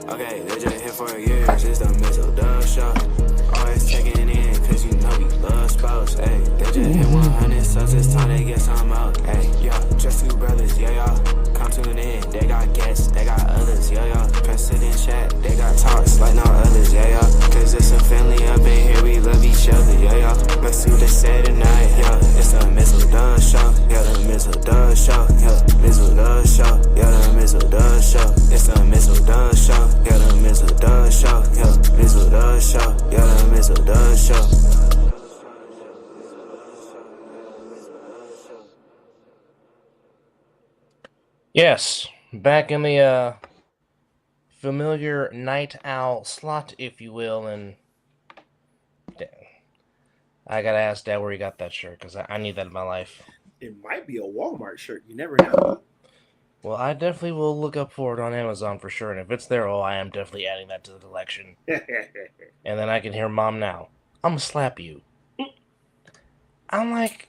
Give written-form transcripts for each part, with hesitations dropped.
Okay, they just here for years, it's the Mizzle Dub Show. Always checking in, cause you know we love sports. Hey, they just hit 100, so it's time they get some out. Hey, yeah, just two brothers, yeah, yeah. Come tune in, they got guests, they got others, yeah, yeah. President chat, they got talks like no others, yeah, yeah. Cause it's a family up in here, we love each other, yeah, yeah. Let's do this Saturday night, yeah. It's the Mizzle Dub Show, yeah, the Mizzle Dub Show, yeah. Mizzle Dub Show, yeah, the Mizzle Dub Show. It's the Mizzle Dub Show, yeah, the Mizzle Dub Show, yeah. Mizzle Dub Show, yeah, the Mizzle Dub Show. Yes, back in the familiar night owl slot, if you will, and dang, I gotta ask Dad where he got that shirt because I need that in my life. It might be a Walmart shirt. You never know. Well, I definitely will look up for it on Amazon for sure, and if it's there, I am definitely adding that to the collection. And then I can hear Mom now. I'm gonna slap you. I'm like,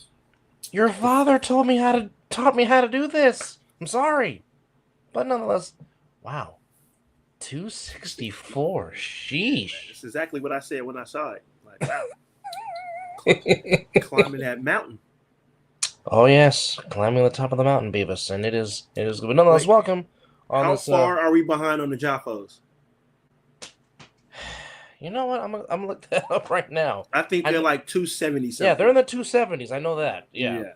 your father taught me how to do this. I'm sorry, but nonetheless, wow, 264. Sheesh. That's exactly what I said when I saw it. Like, wow, climbing that mountain. Oh yes, climbing the top of the mountain, Beavis, and it is good. But nonetheless, welcome. How far are we behind on the Jaffos? You know what? I'm gonna look that up right now. I think they're like 270 something. Yeah, they're in the 270s. I know that. Yeah. Yeah.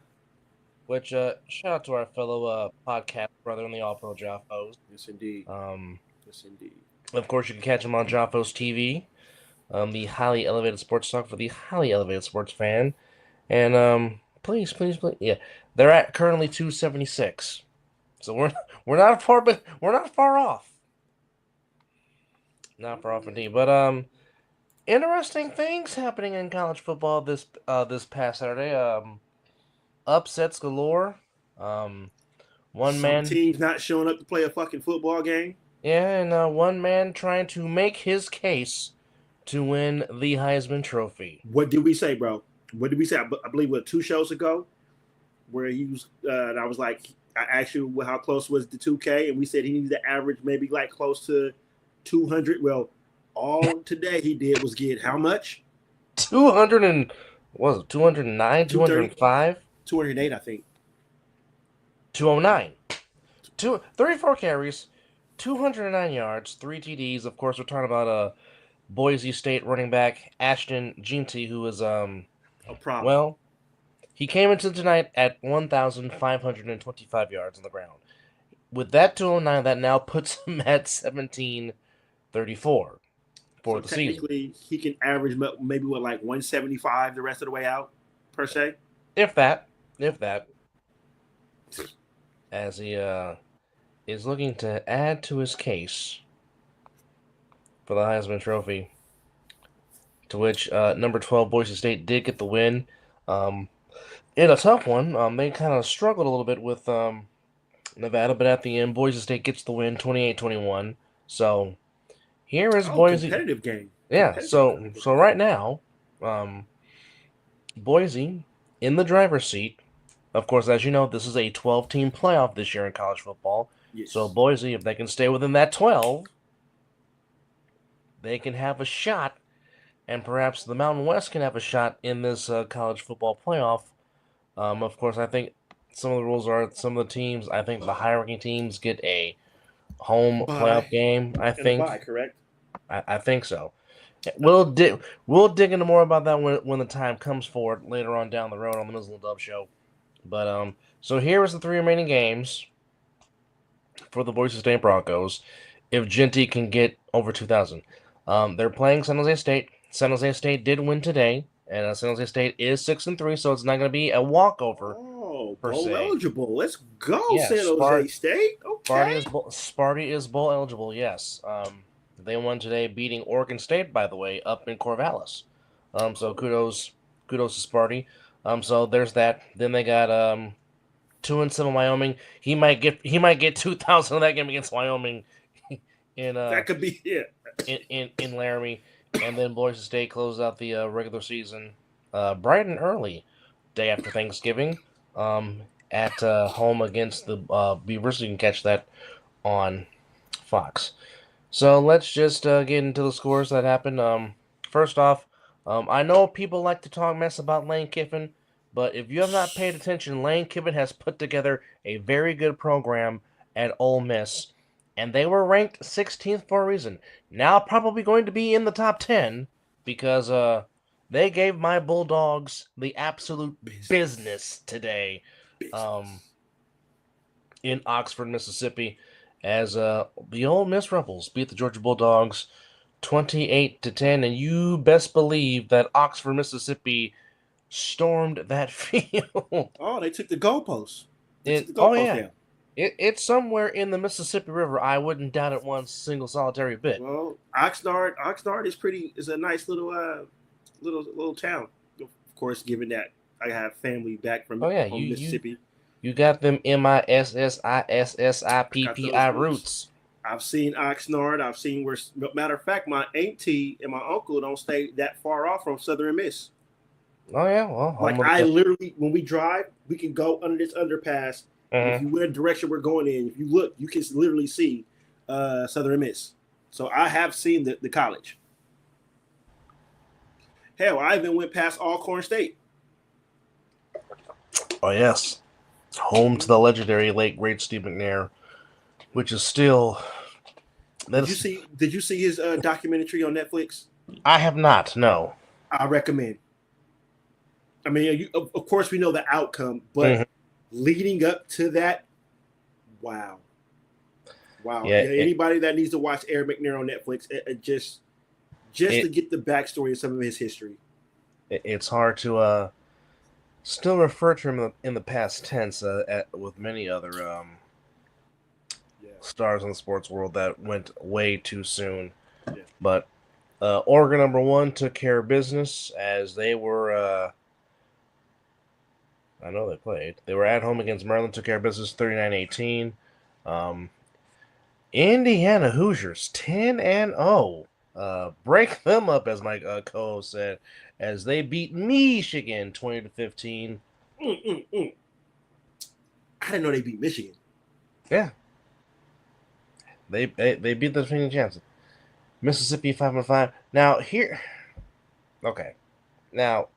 Which shout out to our fellow podcast brother in the All Pro Jaffos. Yes, indeed. Yes, indeed. Of course, you can catch them on Jaffos TV, the highly elevated sports talk for the highly elevated sports fan, and please, yeah, they're at currently 276, so we're not far, but we're not far off. Not far off indeed, but interesting things happening in college football this past Saturday. Upsets galore. Some teams not showing up to play a fucking football game. Yeah, and one man trying to make his case to win the Heisman Trophy. What did we say, bro? What did we say? I believe 2 shows ago, where he was. And I was like, I asked you how close was the 2K, and we said he needed to average maybe like close to 200. Well, all today he did was get how much? 200 and what was it? 209, 205, 208, I think. 209. 34 carries, 209 yards, 3 TDs. Of course, we're talking about Boise State running back Ashton Jeanty, who is a problem. Well, he came into tonight at 1,525 yards on the ground. With that 209, that now puts him at 1,734 for the season. Technically, he can average maybe like 175 the rest of the way out, per se. If that. As he is looking to add to his case for the Heisman Trophy, to which number 12 Boise State did get the win. In a tough one, they kind of struggled a little bit with Nevada, but at the end, Boise State gets the win, 28-21. So here is Boise. Competitive game. Yeah. So right now, Boise in the driver's seat. Of course, as you know, this is a 12-team playoff this year in college football. Yes. So Boise, if they can stay within that 12, they can have a shot, and perhaps the Mountain West can have a shot in this college football playoff. Of course, I think some of the rules are some of the teams, I think the higher-ranking teams get a home playoff game, I think. Correct? I think so. We'll dig into more about that when the time comes for it later on down the road on the Mizzle Dub Show. But so here is the 3 remaining games for the Boise State Broncos. If Jeanty can get over 2,000, they're playing San Jose State. San Jose State did win today, and San Jose State is 6-3, so it's not going to be a walkover. Oh, bowl eligible. Let's go, yeah, San Jose State. Okay. Sparty is bowl eligible. Yes. They won today, beating Oregon State, by the way, up in Corvallis. So kudos to Sparty. So there's that. Then they got 2-7 Wyoming. He might get 2,000 of that game against Wyoming. That could be it. In Laramie, and then Boise State closes out the regular season bright and early, day after Thanksgiving, at home against the Beavers. You can catch that on Fox. So let's just get into the scores that happened. First off, I know people like to talk mess about Lane Kiffin, but if you have not paid attention, Lane Kiffin has put together a very good program at Ole Miss, and they were ranked 16th for a reason. Now probably going to be in the top 10 because they gave my Bulldogs the absolute business today. Um, in Oxford, Mississippi, as the Ole Miss Rebels beat the Georgia Bulldogs 28-10, and you best believe that Oxford, Mississippi stormed that field. Oh, they took the goalposts. They took the Oh goalposts yeah, down. it's somewhere in the Mississippi River. I wouldn't doubt it one single solitary bit. Well, Oxnard is a nice little town. Of course, given that I have family back from Oh yeah, Mississippi. you got them I got those Mississippi roots. roots. I've seen Oxnard. I've seen where. Matter of fact, my auntie and my uncle don't stay that far off from Southern Miss. Oh yeah, well, Like I literally, when we drive, we can go under this underpass. And if you went direction we're going in, if you look, you can literally see Southern Miss. So I have seen the college. Hell, I even went past Alcorn State. Oh yes, home to the legendary late great Steve McNair, which is still. Did you see his documentary on Netflix? I have not. No. I recommend. I mean, of course, we know the outcome, but leading up to that, wow. Yeah, anybody that needs to watch Eric McNair on Netflix, just to get the backstory of some of his history. It's hard to still refer to him in the past tense with many other stars in the sports world that went way too soon. Yeah. But Oregon #1 took care of business as they were. I know they played. They were at home against Maryland, took care of business 39-18. Indiana Hoosiers 10-0. Break them up, as my co-host said, as they beat Michigan 20-15. I didn't know they beat Michigan. Yeah, they beat the defending champs. Mississippi 5-5. Now here, okay. Now,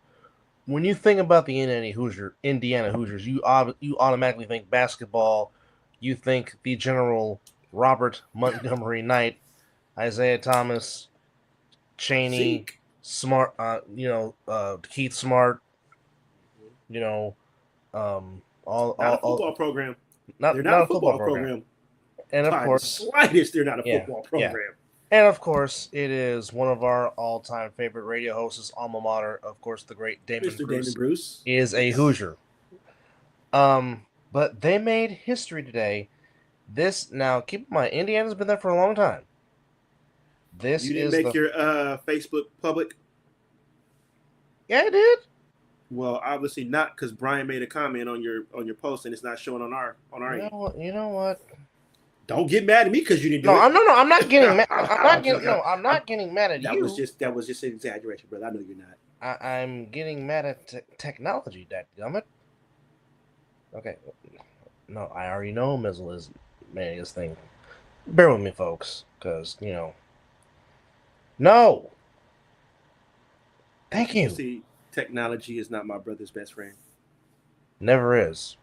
when you think about the Indiana Hoosiers, you automatically think basketball. You think the General Robert Montgomery Knight, Isaiah Thomas, Cheney, Zeke. Smart, Keith Smart, all not a football program. They're not a football program. And of course, slightest, they're not a football program. Yeah. And of course, it is one of our all-time favorite radio hosts, alma mater. Of course, the great Damon Bruce is a Hoosier. But they made history today. Now, keep in mind, Indiana's been there for a long time. You didn't make your Facebook public? Yeah, I did. Well, obviously not, because Brian made a comment on your post, and it's not showing on our end. You know what? Don't get mad at me because you didn't do it. No, I'm not getting mad. I'm not getting mad at you. That was just an exaggeration, brother. I know you're not. I'm getting mad at technology, dadgummit. Okay. No, I already know Mizzle is manning his thing. Bear with me, folks, because, No! Thank you. See, technology is not my brother's best friend. Never is.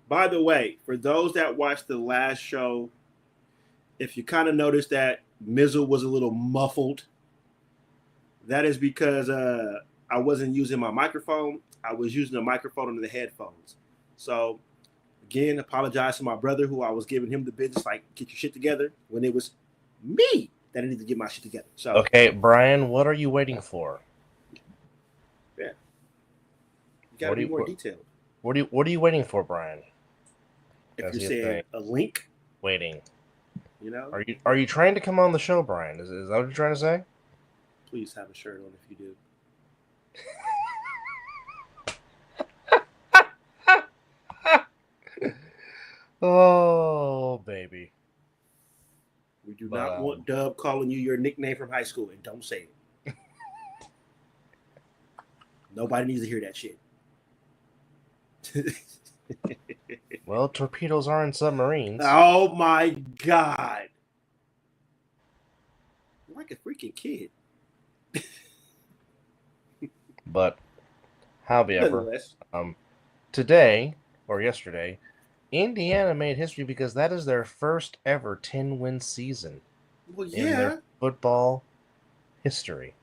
By the way, for those that watched the last show, if you kind of noticed that Mizzle was a little muffled, that is because I wasn't using my microphone. I was using the microphone under the headphones. So, again, apologize to my brother who I was giving him the business, like, get your shit together, when it was me that I needed to get my shit together. So, okay, Brian, what are you waiting for? Yeah. You got to be more detailed. What are you waiting for, Brian? If you're saying a link, waiting. Are you trying to come on the show, Brian? Is that what you're trying to say? Please have a shirt on if you do. Oh, baby. We do not want Dub calling you your nickname from high school, and don't say it. Nobody needs to hear that shit. Well, torpedoes aren't submarines. Oh my God. like a freaking kid. But, however, Nonetheless. today, or yesterday, Indiana made history because that is their first ever 10-win season Well, in their yeah, football history.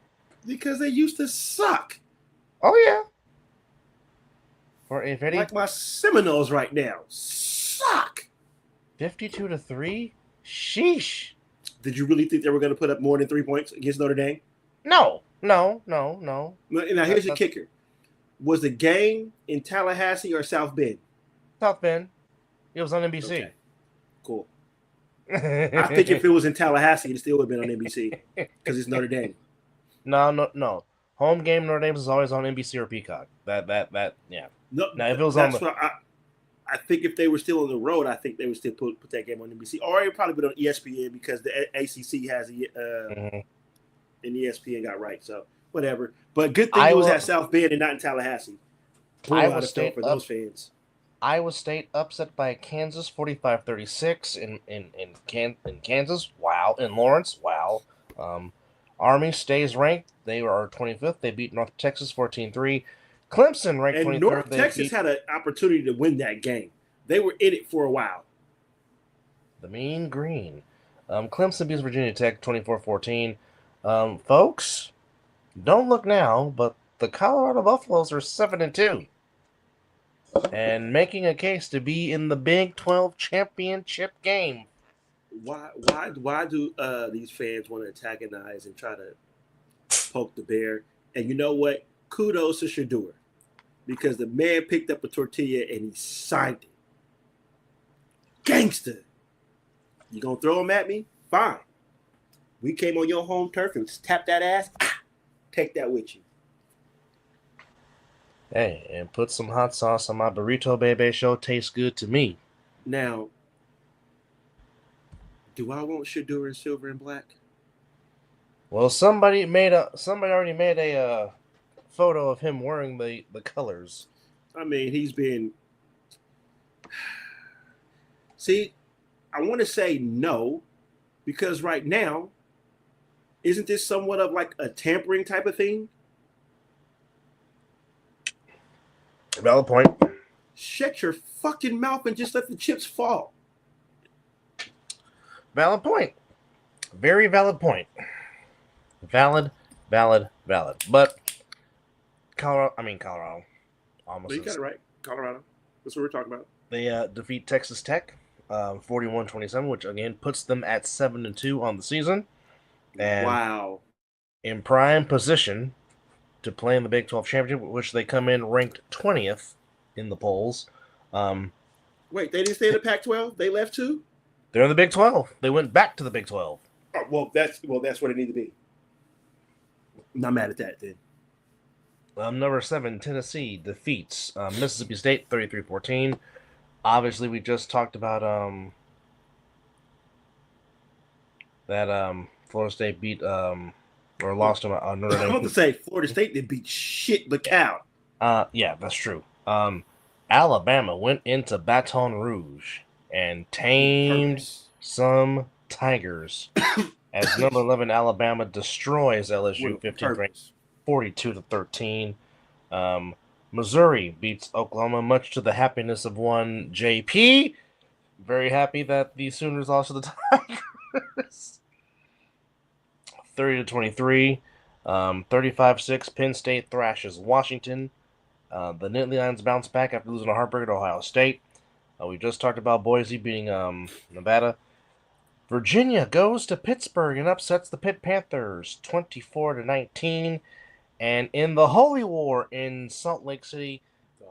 because they used to suck. Oh, yeah. For if any, Like my Seminoles right now suck. 52-3? Sheesh. Did you really think they were going to put up more than 3 points against Notre Dame? No. Now, here's your That's kicker. Was the game in Tallahassee or South Bend? South Bend. It was on NBC. Okay, cool. I think if it was in Tallahassee, it still would have been on NBC because it's Notre Dame. No. Home game Notre Dame is always on NBC or Peacock. Yeah. No, Now if it was that's on the, what I think if they were still on the road, I think they would still put that game on NBC, or it would probably be on ESPN because the ACC has and ESPN got right. So whatever. But good thing it was at South Bend and not in Tallahassee. Iowa State for those fans. Iowa State upset by Kansas 45-36 in Kansas. Wow. In Lawrence. Wow. Army stays ranked. They are 25th. They beat North Texas 14-3. Clemson ranked 23rd. North Texas had an opportunity to win that game. They were in it for a while. The Mean Green. Clemson beats Virginia Tech 24-14. Folks, don't look now, but the Colorado Buffaloes are 7-2. And making a case to be in the Big 12 championship game. Why do these fans want to antagonize and try to poke the bear? And you know what? Kudos to Shedeur. Because the man picked up a tortilla and he signed it. Gangster. You gonna throw him at me? Fine. We came on your home turf and tap that ass. Take that with you. Hey, and put some hot sauce on my burrito, baby. Show tastes good to me. Now, do I want Shedeur in silver and black? Well, somebody already made a photo of him wearing the colors. I mean, he's been. See, I want to say no, because right now, isn't this somewhat of like a tampering type of thing? Valid point. Shut your fucking mouth and just let the chips fall. Valid point. Very valid point. Valid. But Colorado. Almost. But you got it right. Colorado. That's what we're talking about. They defeat Texas Tech 41-27, which again puts them at 7-2 on the season. And wow. In prime position to play in the Big 12 championship, which they come in ranked 20th in the polls. Wait, they didn't stay in the Pac-12? They left too? They're in the Big 12. They went back to the Big 12. Oh, well, that's what it needs to be. I'm not mad at that then. Number 7, Tennessee defeats Mississippi State 33-14. Obviously, we just talked about that Florida State beat or lost to Notre Dame. I was about to say Florida State did beat shit the cow. Yeah, that's true. Alabama went into Baton Rouge and tamed some Tigers as number 11 Alabama destroys LSU 15th ranked 42-13. Missouri beats Oklahoma, much to the happiness of one JP. Very happy that the Sooners lost to the Tigers. 30-23. 35-6. Penn State thrashes Washington. The Nittany Lions bounce back after losing a heartbreaker to Ohio State. We just talked about Boise beating Nevada. Virginia goes to Pittsburgh and upsets the Pitt Panthers 24-19. And in the Holy War in Salt Lake City,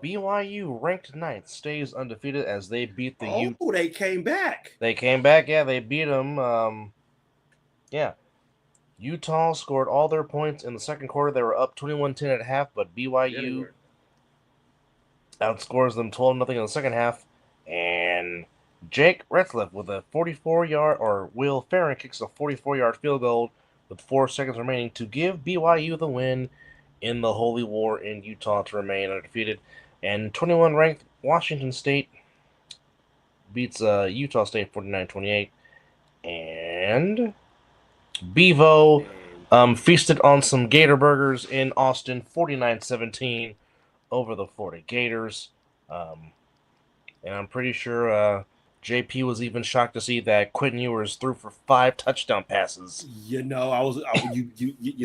BYU ranked 9th stays undefeated as they beat the Utes. Oh, they came back. They came back, yeah. They beat them. Yeah. Utah scored all their points in the second quarter. They were up 21-10 at half, but BYU outscores them 12-0 in the second half. And Jake Retzlaff with a 44-yard, or Will Farron kicks a 44-yard field goal with 4 seconds remaining to give BYU the win in the Holy War in Utah to remain undefeated. And 21-ranked Washington State beats Utah State 49-28. And Bevo And feasted on some Gator burgers in Austin, 49-17 over the Florida Gators. And I'm pretty sure JP was even shocked to see that Quentin Ewers threw for 5 touchdown passes. You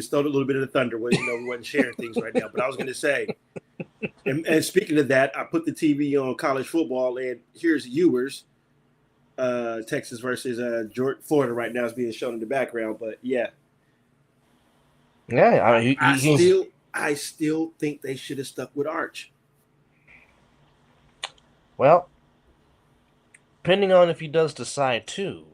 stole a little bit of the thunder. Well, we wasn't sharing things right now, but I was going to say, and speaking of that, I put the TV on college football, and here's Ewers, Texas versus Florida right now is being shown in the background. But yeah, I mean, I still think they should have stuck with Arch. Well, depending on if he does decide to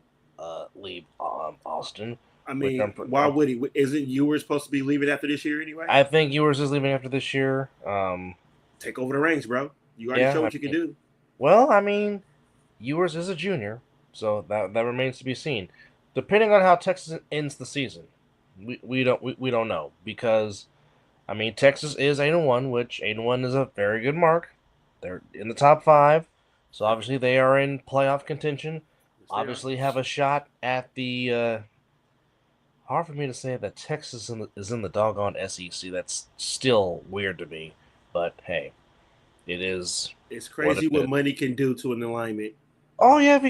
leave Austin. I mean, why would he? Isn't Ewers supposed to be leaving after this year anyway? I think Ewers is leaving after this year. Take over the reins, bro. You already showed what you can do. Well, I mean, Ewers is a junior, so that remains to be seen. Depending on how Texas ends the season, we don't know, because I mean, Texas is 8-1, which 8-1 is a very good mark. They're in the top 5, so obviously they are in playoff contention. Obviously, have a shot at the. Hard for me to say that Texas is in the doggone SEC. That's still weird to me, but hey, it is. It's crazy what money can do to an alignment. Oh yeah, if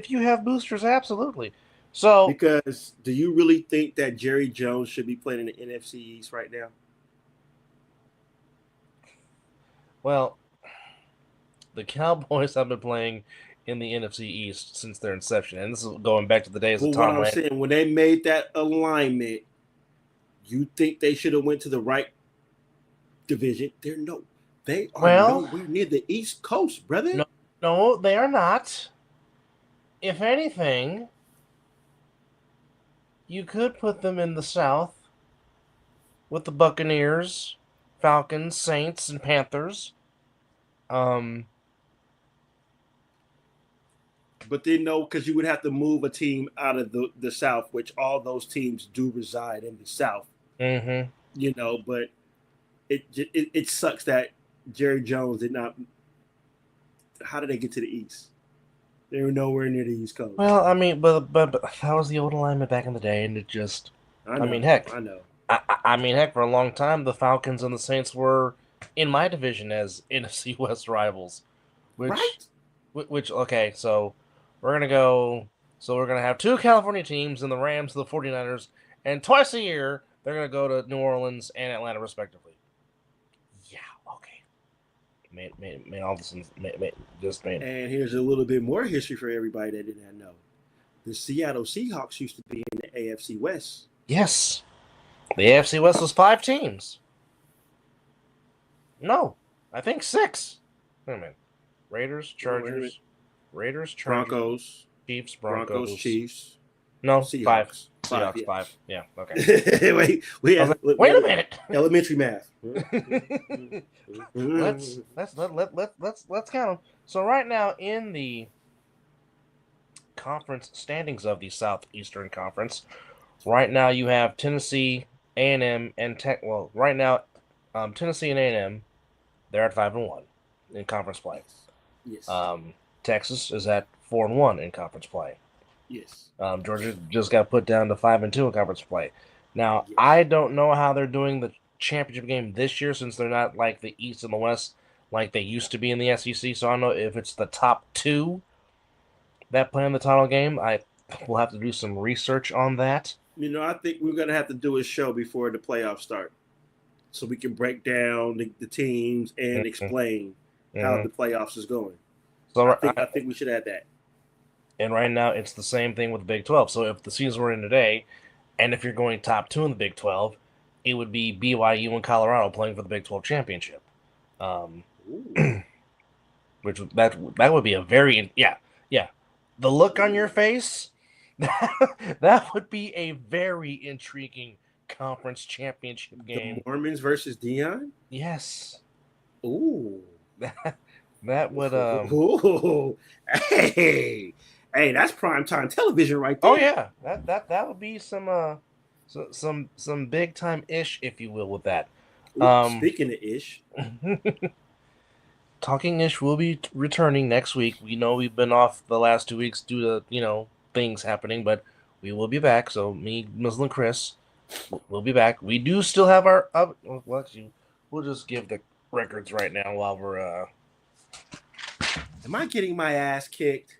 you have boosters, absolutely. So, because do you really think that Jerry Jones should be playing in the NFC East right now? Well, the Cowboys have been playing in the NFC East since their inception, and this is going back to the days of Tom. What I'm saying, when they made that alignment, you think they should have went to the right division? They are nowhere near the East Coast, brother. No, they are not. If anything, you could put them in the South with the Buccaneers, Falcons, Saints, and Panthers. But then no, because you would have to move a team out of the South, which all those teams do reside in the South. Mm-hmm. But it sucks that Jerry Jones did not. How did they get to the East? They were nowhere near the East Coast. Well, I mean, but that was the old alignment back in the day, and it just. I mean, heck. I know. I mean, heck, for a long time, the Falcons and the Saints were in my division as NFC West rivals. Which okay, so we're going to go. So we're going to have 2 California teams, and the Rams and the 49ers, and twice a year, they're going to go to New Orleans and Atlanta, respectively. Yeah, okay. Made all this. And here's a little bit more history for everybody that did not know. The Seattle Seahawks used to be in the AFC West. Yes. The AFC West was 5 teams. No, I think 6. Wait a minute. Raiders, Chargers, Broncos, Chiefs, Broncos, Chiefs. No, Seahawks. 5. Seahawks, 5. Yeah, okay. Wait a minute. Elementary math. Let's count them. So right now in the conference standings of the Southeastern Conference, right now you have Tennessee, A&M, and Tech. Well, right now, Tennessee and A&M, they're at 5-1 in conference play. Yes. Texas is at 4-1 in conference play. Yes. Georgia just got put down to 5-2 in conference play. Now, yes. I don't know how they're doing the championship game this year, since they're not like the East and the West like they used to be in the SEC. So I don't know if it's the top 2 that play in the title game. I will have to do some research on that. I think we're going to have to do a show before the playoffs start, so we can break down the teams and explain how the playoffs is going. So I think we should add that. And right now, it's the same thing with the Big 12. So if the season were in today, and if you're going top 2 in the Big 12, it would be BYU and Colorado playing for the Big 12 championship. Which that would be a very the look on your face, that would be a very intriguing conference championship game. The Mormons versus Dion? Yes. Ooh. That would Ooh. Hey, that's primetime television right there. Oh yeah. That would be some big time ish, if you will, with that. Speaking of ish. Talking Ish will be returning next week. We know we've been off the last 2 weeks due to, things happening, but We will be back. So me, Mizzle, and Chris, we'll be back. We do still have our. Well, actually, we'll just give the records right now while we're. Am I getting my ass kicked?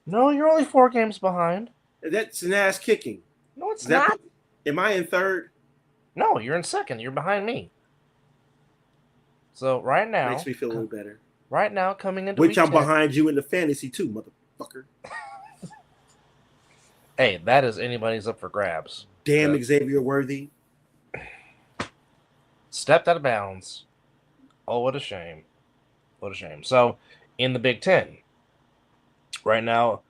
No, you're only 4 games behind. That's an ass kicking. No, it's not. Am I in third? No, you're in second. You're behind me. So right now Makes me feel a little better. Right now, coming into which week I'm 10, behind you in the fantasy too, motherfucker. Hey, that is anybody's up for grabs. Damn, Xavier Worthy. Stepped out of bounds. Oh, what a shame. What a shame. So, in the Big Ten, right now,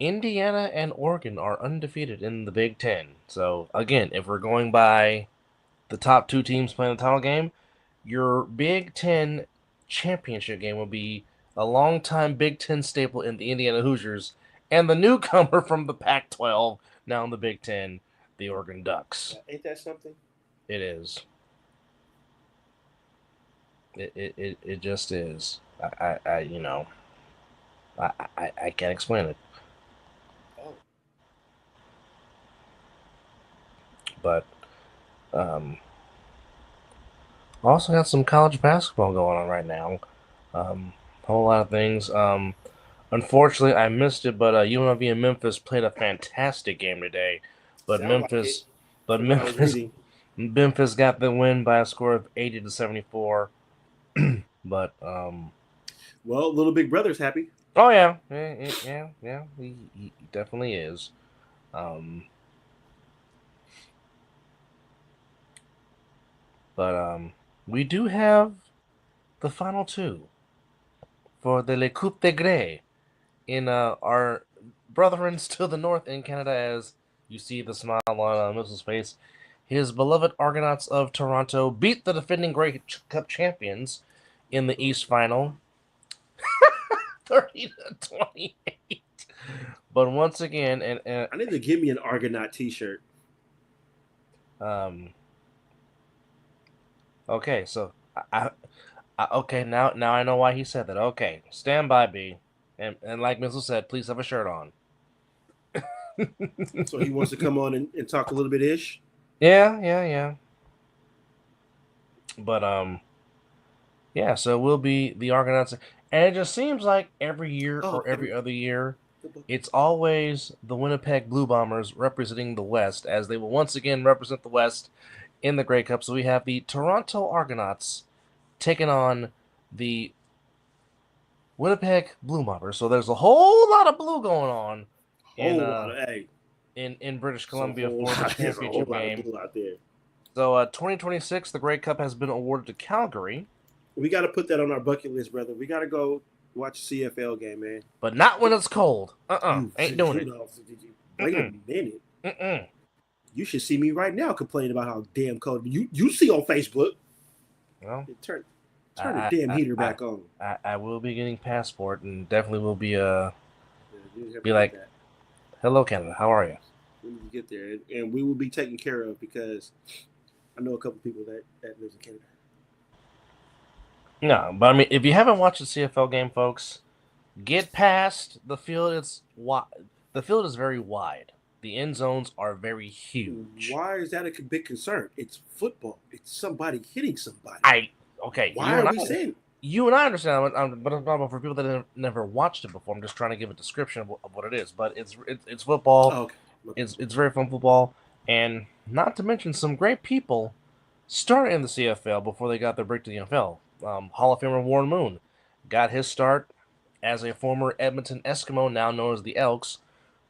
Indiana and Oregon are undefeated in the Big Ten. So, again, if we're going by the top 2 teams playing the title game, your Big Ten championship game will be a longtime Big Ten staple in the Indiana Hoosiers and the newcomer from the Pac-12, now in the Big Ten, the Oregon Ducks. Ain't that something? It is. It just is. I can't explain it. Oh. But also got some college basketball going on right now. Whole lot of things. Unfortunately, I missed it, but UNLV and Memphis played a fantastic game today. But Memphis got the win by a score of 80-74. But well, little big brother's happy. Oh yeah, he definitely is. But we do have the final 2 for the Le Coupe de Grès in our brethren to the north in Canada, as you see the smile on Mizzle's face. His beloved Argonauts of Toronto beat the defending Grey Cup champions in the East Final, 30-28. But once again, and I need to give me an Argonaut T-shirt. Okay, so I okay, now I know why he said that. Okay, stand by, B, and like Mizzle said, please have a shirt on. So he wants to come on and talk a little bit ish. Yeah. But yeah. So we'll be the Argonauts, and it just seems like every year or every other year, it's always the Winnipeg Blue Bombers representing the West, as they will once again represent the West in the Grey Cup. So we have the Toronto Argonauts taking on the Winnipeg Blue Bombers. So there's a whole lot of blue going on in British Columbia for the championship game. So 2026, the Grey Cup has been awarded to Calgary. We got to put that on our bucket list, brother. We got to go watch a CFL game, man. But not when it's cold. Ain't doing it. Wait a minute. You should see me right now complaining about how damn cold. You see on Facebook. Well, turn the damn heater back on. I will be getting passport, and definitely will be like, hello Canada, how are you? We need to get there, and we will be taken care of, because I know a couple people that lives in Canada. No, but I mean, if you haven't watched the CFL game, folks, get past the field. It's wide. The field is very wide. The end zones are very huge. Why is that a big concern? It's football. It's somebody hitting somebody. Why are we saying? You and I understand, but for people that have never watched it before, I'm just trying to give a description of what it is. But it's football. Oh, okay. It's very fun football, and not to mention some great people started in the CFL before they got their break to the NFL. Hall of Famer Warren Moon got his start as a former Edmonton Eskimo, now known as the Elks,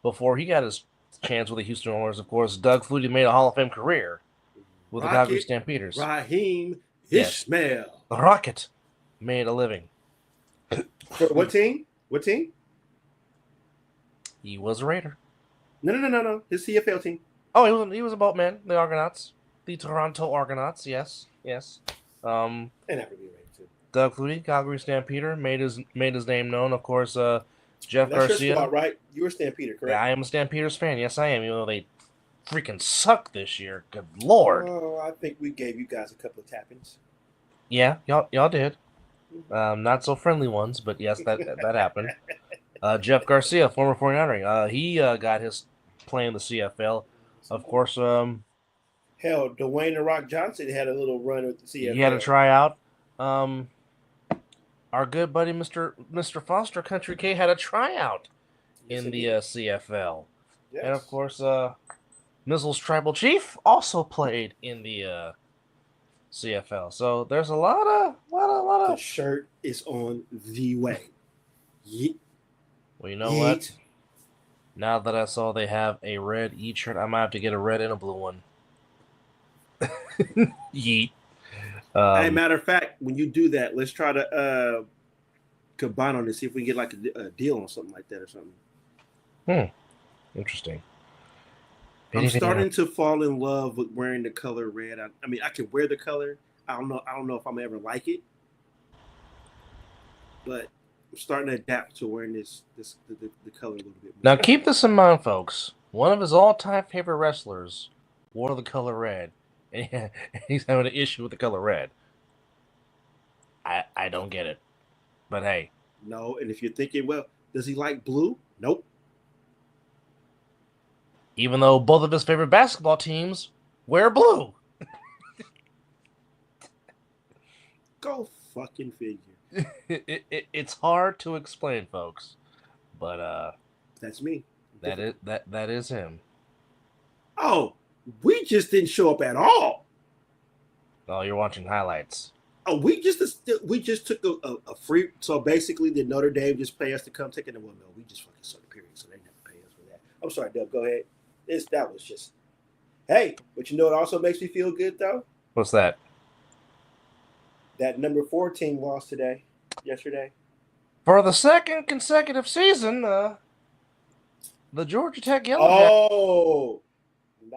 before he got his chance with the Houston Oilers. Of course, Doug Flutie made a Hall of Fame career with the Calgary Stampeders. Raheem Ishmael. Yes. Rocket made a living. For what team? What team? He was a Raider. No. His CFL team. Oh, he was a boatman. The Argonauts. The Toronto Argonauts, yes. And that would be right too. Doug Flutie, Calgary Stampeder, made his name known. Of course, Jeff Garcia. That's right. You're a Stampeder, correct? Yeah, I am a Stampeders fan. Yes, I am. Even though they freaking suck this year. Good Lord. Oh, I think we gave you guys a couple of tappings. Yeah, y'all did. Not so friendly ones, but yes, that happened. Jeff Garcia, former 49er, he got his play in the CFL. Of course, Hell, Dwayne The Rock Johnson had a little run with the CFL. he had a tryout. Our good buddy Mr. Foster Country K had a tryout in the CFL. Yes. And of course, Mizzle's tribal chief also played in the CFL. So there's a lot of. The shirt is on the way. Well, you know what? Now that I saw they have a red shirt, I might have to get a red and a blue one. Yeet. Hey, matter of fact, when you do that, let's try to combine on this, see if we can get like a deal on something like that or something. Interesting. I'm starting to fall in love with wearing the color red. I mean, I can wear the color. I don't know if I'm ever like it, but I'm starting to adapt to wearing the color a little bit more. Now, keep this in mind, folks. One of his all-time favorite wrestlers wore the color red, and he's having an issue with the color red. I don't get it, but hey. No, and if you're thinking, well, does he like blue? Nope. Even though both of his favorite basketball teams wear blue. Go fucking figure. It's hard to explain, folks, but that's me. That is him. Oh, we just didn't show up at all. Oh, you're watching highlights. Oh, we just took a free. So basically, did Notre Dame just pay us to come take it? Well, no, we just fucking saw the period, so they didn't have to pay us for that. I'm sorry, Dub. Go ahead. That was just. Hey, but you know what also makes me feel good though? What's that? That number 4 team lost yesterday. For the second consecutive season, the Georgia Tech Yellow Jackets. Oh,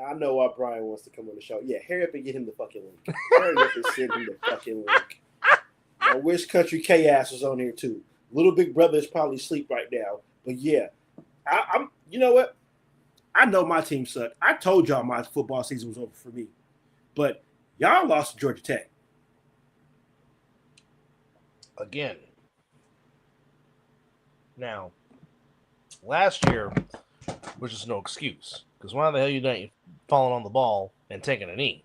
I know why Brian wants to come on the show. Yeah, hurry up and get him the fucking link. Hurry up and send him the fucking link. I wish Country K ass was on here too. Little Big Brother is probably asleep right now, but yeah, I'm. You know what? I know my team sucked. I told y'all my football season was over for me, but y'all lost to Georgia Tech. Again. Now, last year, which is no excuse, because why the hell you not falling on the ball and taking a knee?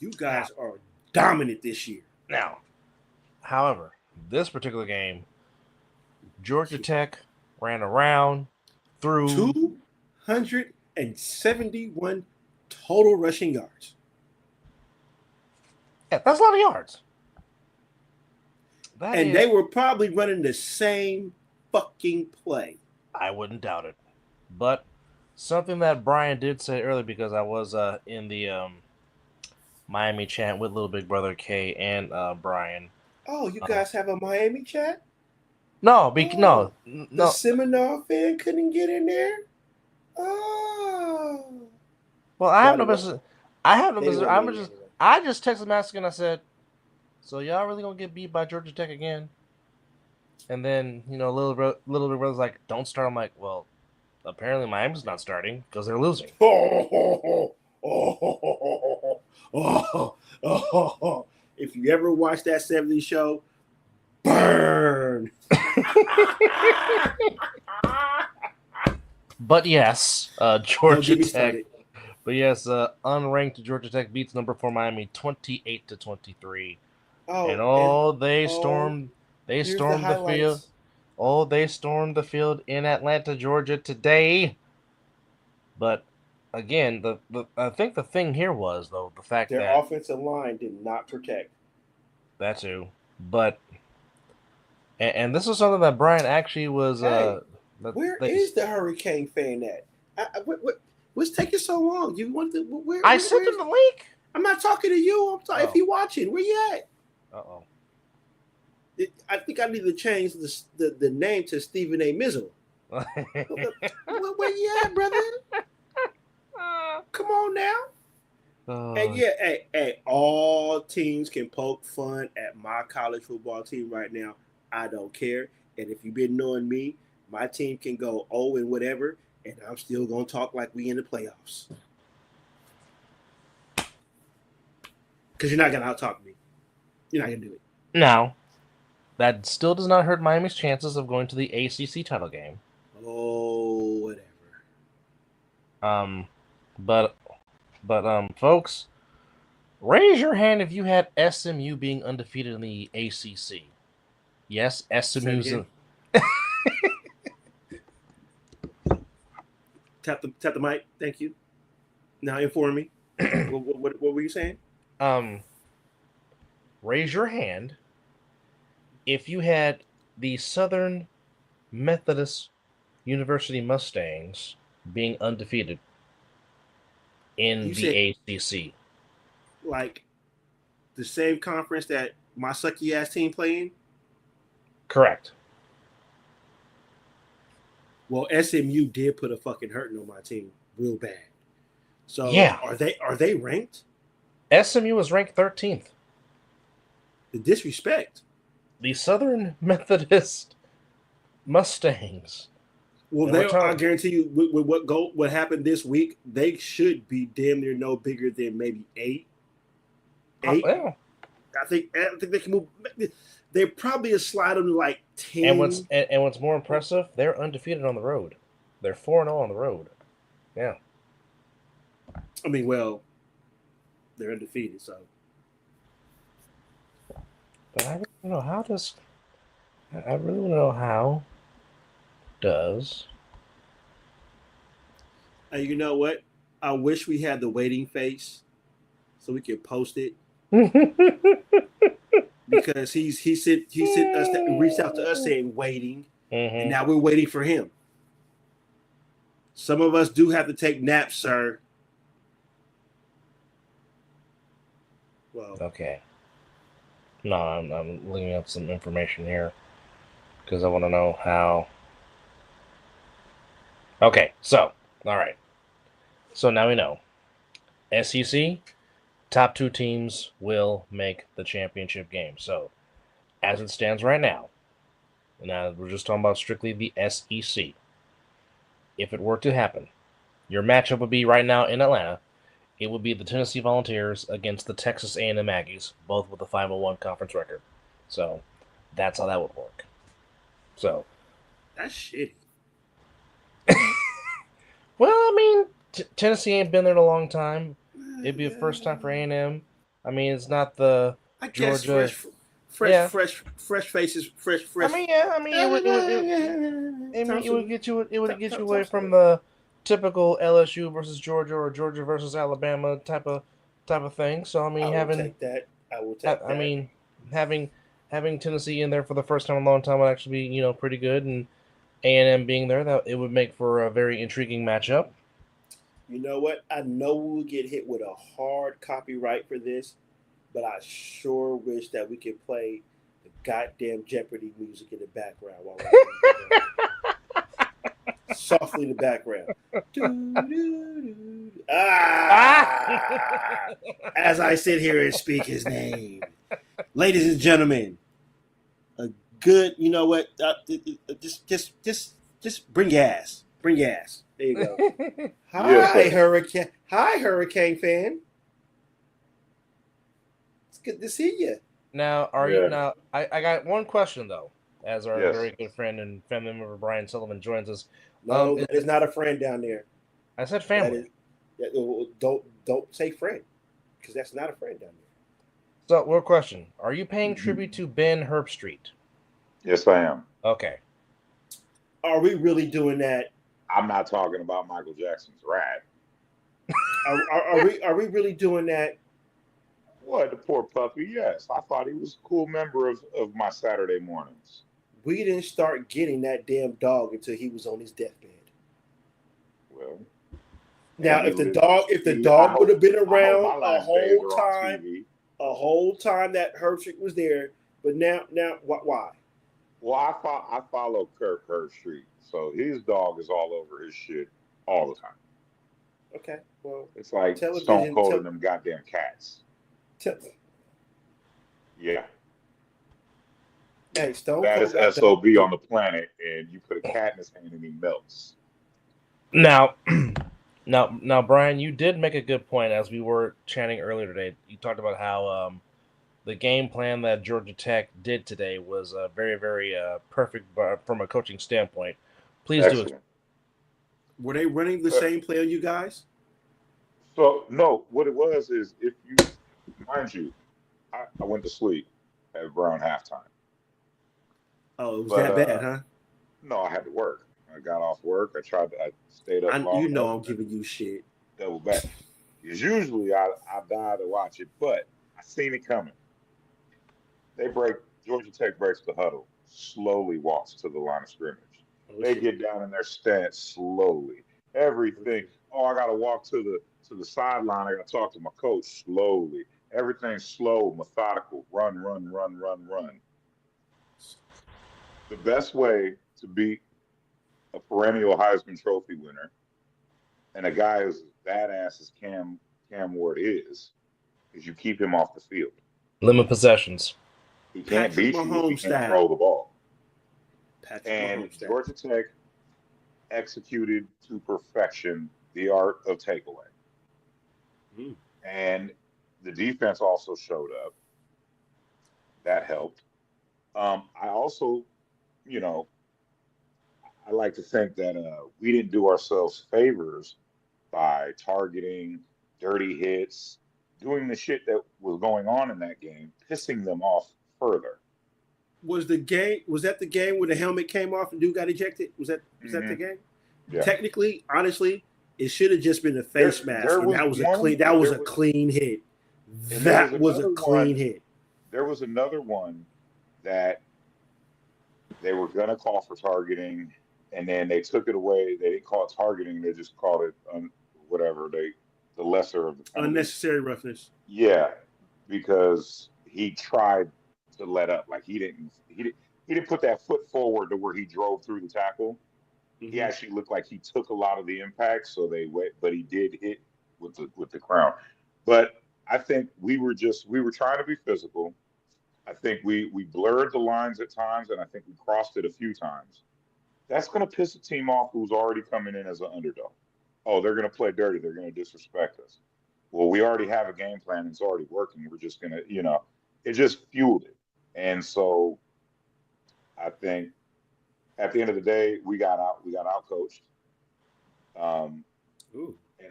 You guys are dominant this year. Now, however, this particular game, Georgia Tech ran around through 271 total rushing yards. Yeah, that's a lot of yards. They were probably running the same fucking play. I wouldn't doubt it. But something that Brian did say earlier, because I was in the Miami chat with Little Big Brother K and Brian. Oh, you guys have a Miami chat? No. The Seminole fan couldn't get in there? Oh. Well, I have no business. I just texted Mask and I said, so y'all really gonna get beat by Georgia Tech again? And then, Little Big Brother's like, don't start. I'm like, well, apparently Miami's not starting because they're losing. If you ever watch that 70s show, burn. But yes, Georgia Tech. But yes, unranked Georgia Tech beats number 4 Miami 28-23. They stormed the field. Oh, they stormed the field in Atlanta, Georgia today. But again, I think the thing here was though the fact that their offensive line did not protect. That too, but and this is something that Brian actually was. Where is the Hurricane fan at? What's taking so long? You want the? I sent him the link. I'm not talking to you. I'm talking. If you watching, where you at? I think I need to change the name to Stephen A. Mizzle. Where you at, brother? Come on now. And yeah, hey, all teams can poke fun at my college football team right now. I don't care. And if you've been knowing me, my team can go 0 and whatever, and I'm still gonna talk like we in the playoffs. Because you're not gonna out-talk me. You're not gonna do it. No. That still does not hurt Miami's chances of going to the ACC title game. Oh, whatever. But folks, raise your hand if you had SMU being undefeated in the ACC. Yes, Say it SMU's again. Tap the mic. Thank you. Now inform me. What were you saying? Raise your hand if you had the Southern Methodist University Mustangs being undefeated in You the said ACC. like the same conference that my sucky ass team play in. Correct. Well, SMU did put a fucking hurting on my team real bad. So Yeah. are they ranked? SMU was ranked 13th. The disrespect. The Southern Methodist Mustangs. Well, I guarantee you, with what happened this week, they should be damn near no bigger than maybe eight. Well, I think they can move. They're probably a slide them to like 10. And what's more impressive, they're undefeated on the road. They're 4-0 on the road. Yeah. I mean, well, they're undefeated, so. But I really don't know how does. I really want to know how does. You know what? I wish we had the waiting face so we could post it. Because he sent us reached out to us saying waiting, and now we're waiting for him. Some of us do have to take naps, sir. Well, okay. No, I'm looking up some information here because I want to know how. Okay, so all right. So now we know. SEC, top 2 teams will make the championship game. So, as it stands right now, we're just talking about strictly the SEC. If it were to happen, your matchup would be right now in Atlanta. It would be the Tennessee Volunteers against the Texas A&M Aggies, both with a 501 conference record. So, that's how that would work. So, that's shitty. Well, I mean, Tennessee ain't been there in a long time. It'd be a first time for A&M. I mean, it's not the I guess Georgia. fresh faces, fresh. I mean, yeah. I mean, it would get you away from the typical LSU versus Georgia or Georgia versus Alabama type of thing. So I mean, I will take that. I mean, having Tennessee in there for the first time in a long time would actually be pretty good, and A&M being there, that it would make for a very intriguing matchup. You know what? I know we'll get hit with a hard copyright for this, but I sure wish that we could play the goddamn Jeopardy music in the background while we're softly in the background. As I sit here and speak his name, ladies and gentlemen, a good. You know what? Just bring gas. Bring gas. There you go. Hi, Hurricane. Hi, Hurricane fan. It's good to see you. Now, I got one question though, as our very good friend and family member Brian Sullivan joins us. No, that is not a friend down there. I said family. Don't say friend, because that's not a friend down there. So, one question: are you paying tribute to Ben Herbstreit? Yes, I am. Okay. Are we really doing that? I'm not talking about Michael Jackson's Rat. Are we really doing that? What, the poor puppy? Yes, I thought he was a cool member of my Saturday mornings. We didn't start getting that damn dog until he was on his deathbed. Well, now if the dog would have been around a whole time that Herbstreit was there, but now why? Well, I follow Kirk Herbstreit, so his dog is all over his shit all the time. Okay, well, it's like Stone Cold and them goddamn cats. Yeah. Hey, Stone that Cold is SOB on the planet, and you put a cat in his hand and he melts. Now, Brian, you did make a good point as we were chatting earlier today. You talked about how the game plan that Georgia Tech did today was very, very perfect from a coaching standpoint, Please do it. Excellent. Were they running the same play on you guys? So no, what it was is if you, mind you, I went to sleep at around halftime, Oh, it was but that bad, huh? no, I had to work. I got off work. I stayed up long You know enough I'm to giving you shit. double back. Because usually I die to watch it, but I seen it coming. They break Georgia Tech breaks the huddle, slowly walks to the line of scrimmage. Oh They shit. get down in their stance slowly. Everything. Oh, I gotta walk to the sideline. I gotta talk to my coach slowly. Everything's slow, methodical. Run, run, run, run, run. The best way to beat a perennial Heisman Trophy winner and a guy who's as badass as Cam Ward is you keep him off the field. Limit possessions. He can't Patrick beat you if he Mahomes can't style. throw the ball. Patrick And Mahomes style. Georgia Tech executed to perfection the art of takeaway. Mm. And the defense also showed up. That helped. I also, you know, I like to think that we didn't do ourselves favors by targeting dirty hits, doing the shit that was going on in that game, pissing them off further. Was that the game where the helmet came off and dude got ejected? Was that the game? Yeah. Technically, honestly, it should have just been a face mask, there and was that was one- a clean. That was a clean hit. And That there was a another clean one- hit. There was another one that they were going to call for targeting, and then they took it away. They didn't call it targeting; they just called it whatever the lesser of the penalties. Unnecessary roughness. Yeah, because he tried to let up. Like he didn't put that foot forward to where he drove through the tackle. He actually looked like he took a lot of the impact, so but he did hit with the crown. But I think we were trying to be physical. I think we blurred the lines at times, and I think we crossed it a few times. That's going to piss a team off who's already coming in as an underdog. Oh, they're going to play dirty. They're going to disrespect us. Well, we already have a game plan. And it's already working. We're just going to, it just fueled it. And so I think at the end of the day, we got out coached. And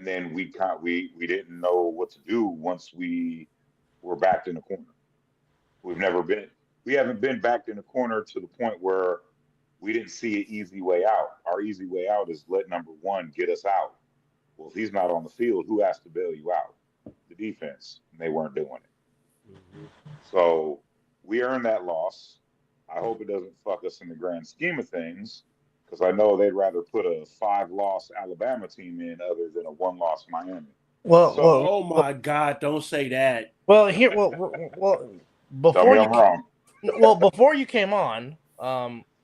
then we didn't know what to do once we were backed in the corner. We haven't been backed in the corner to the point where we didn't see an easy way out. Our easy way out is let number one get us out. Well, if he's not on the field, who has to bail you out? The defense. And they weren't doing it. So we earned that loss. I hope it doesn't fuck us in the grand scheme of things, because I know they'd rather put a 5-loss Alabama team in other than a 1-loss Miami. Oh my God! Don't say that. Well, before Tell me I'm wrong. Well, before you came on,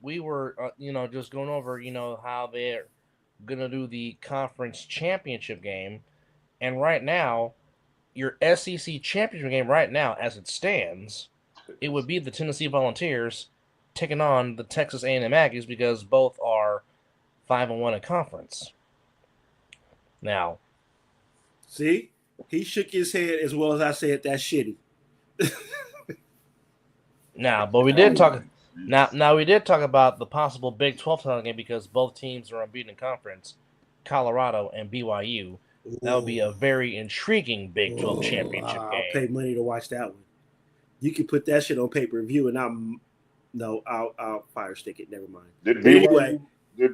we were just going over how they're gonna do the conference championship game, and right now, your SEC championship game right now, as it stands, it would be the Tennessee Volunteers taking on the Texas A&M Aggies, because both are 5-1 in conference. Now, see, he shook his head as well as I said that's shitty. Now, but we did talk. Now we did talk about the possible Big 12 title game, because both teams are unbeaten in conference, Colorado and BYU. That would be a very intriguing Big 12 championship game. I'll pay money to watch that one. You can put that shit on pay-per-view, and I'll fire stick it. Never mind. Did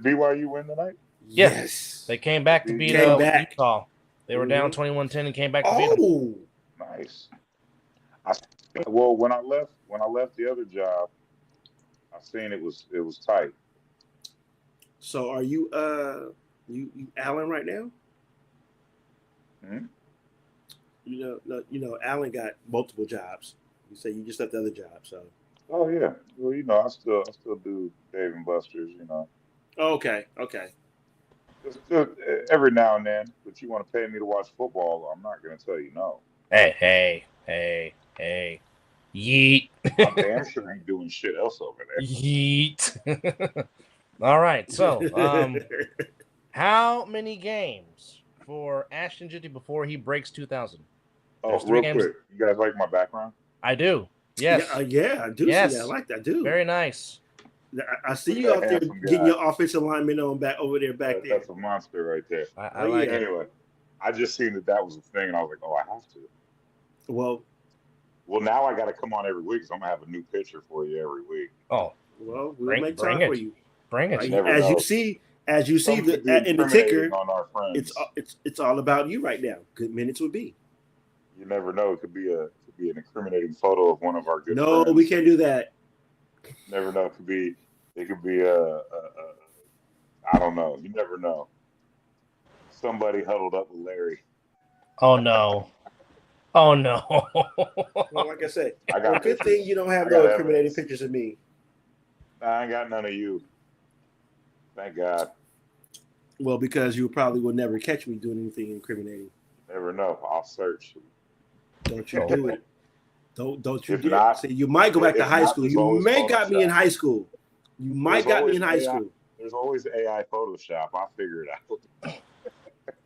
BYU win tonight? Yes. They came back to beat Utah. They were down 21-10 and came back to beat them. Nice. Well, when I left the other job, I seen it was tight. So are you you Allen right now? Hmm? Allen got multiple jobs. You say you just left the other job, so. Oh yeah. Well, I still do Dave and Buster's. Okay. Just every now and then, but you want to pay me to watch football, I'm not going to tell you no. Hey. Yeet. I'm damn sure ain't doing shit else over there. Yeet. All right. So, how many games for Ashton Jitty before he breaks 2,000? Oh, real quick. You guys like my background? I do. Yes. Yeah, I do see that. I like that, dude. Very nice. I see Look you at out that there handsome getting guy. your offensive lineman on back there. That's a monster right there. I Oh, like yeah. it. Anyway, I just seen that was a thing, and I was like, oh, I have to. Well, now I got to come on every week because I'm gonna have a new picture for you every week. Oh, we'll Bring- make bring time it. for you. bring it. You never As know. you see Some could be in the incriminating ticker, on our friends. it's all about you right now. Good minutes would be. You never know. It could be an incriminating photo of one of our good No, friends. we can't do that. Never know. It could be a I don't know. You never know. Somebody huddled up with Larry. Oh no. Oh no. Well, like I said, I got good pictures. thing you don't have I no got incriminating evidence. pictures of me. I ain't got none of you. Thank God. Well, because you probably will never catch me doing anything incriminating. Never know. I'll search. Don't you do it. Don't you If do not- it. See, you might go back to if high not, school. there's You always may got me in Photoshop. high school. You might There's got me in high always AI. school. There's always AI Photoshop. I'll figure it out.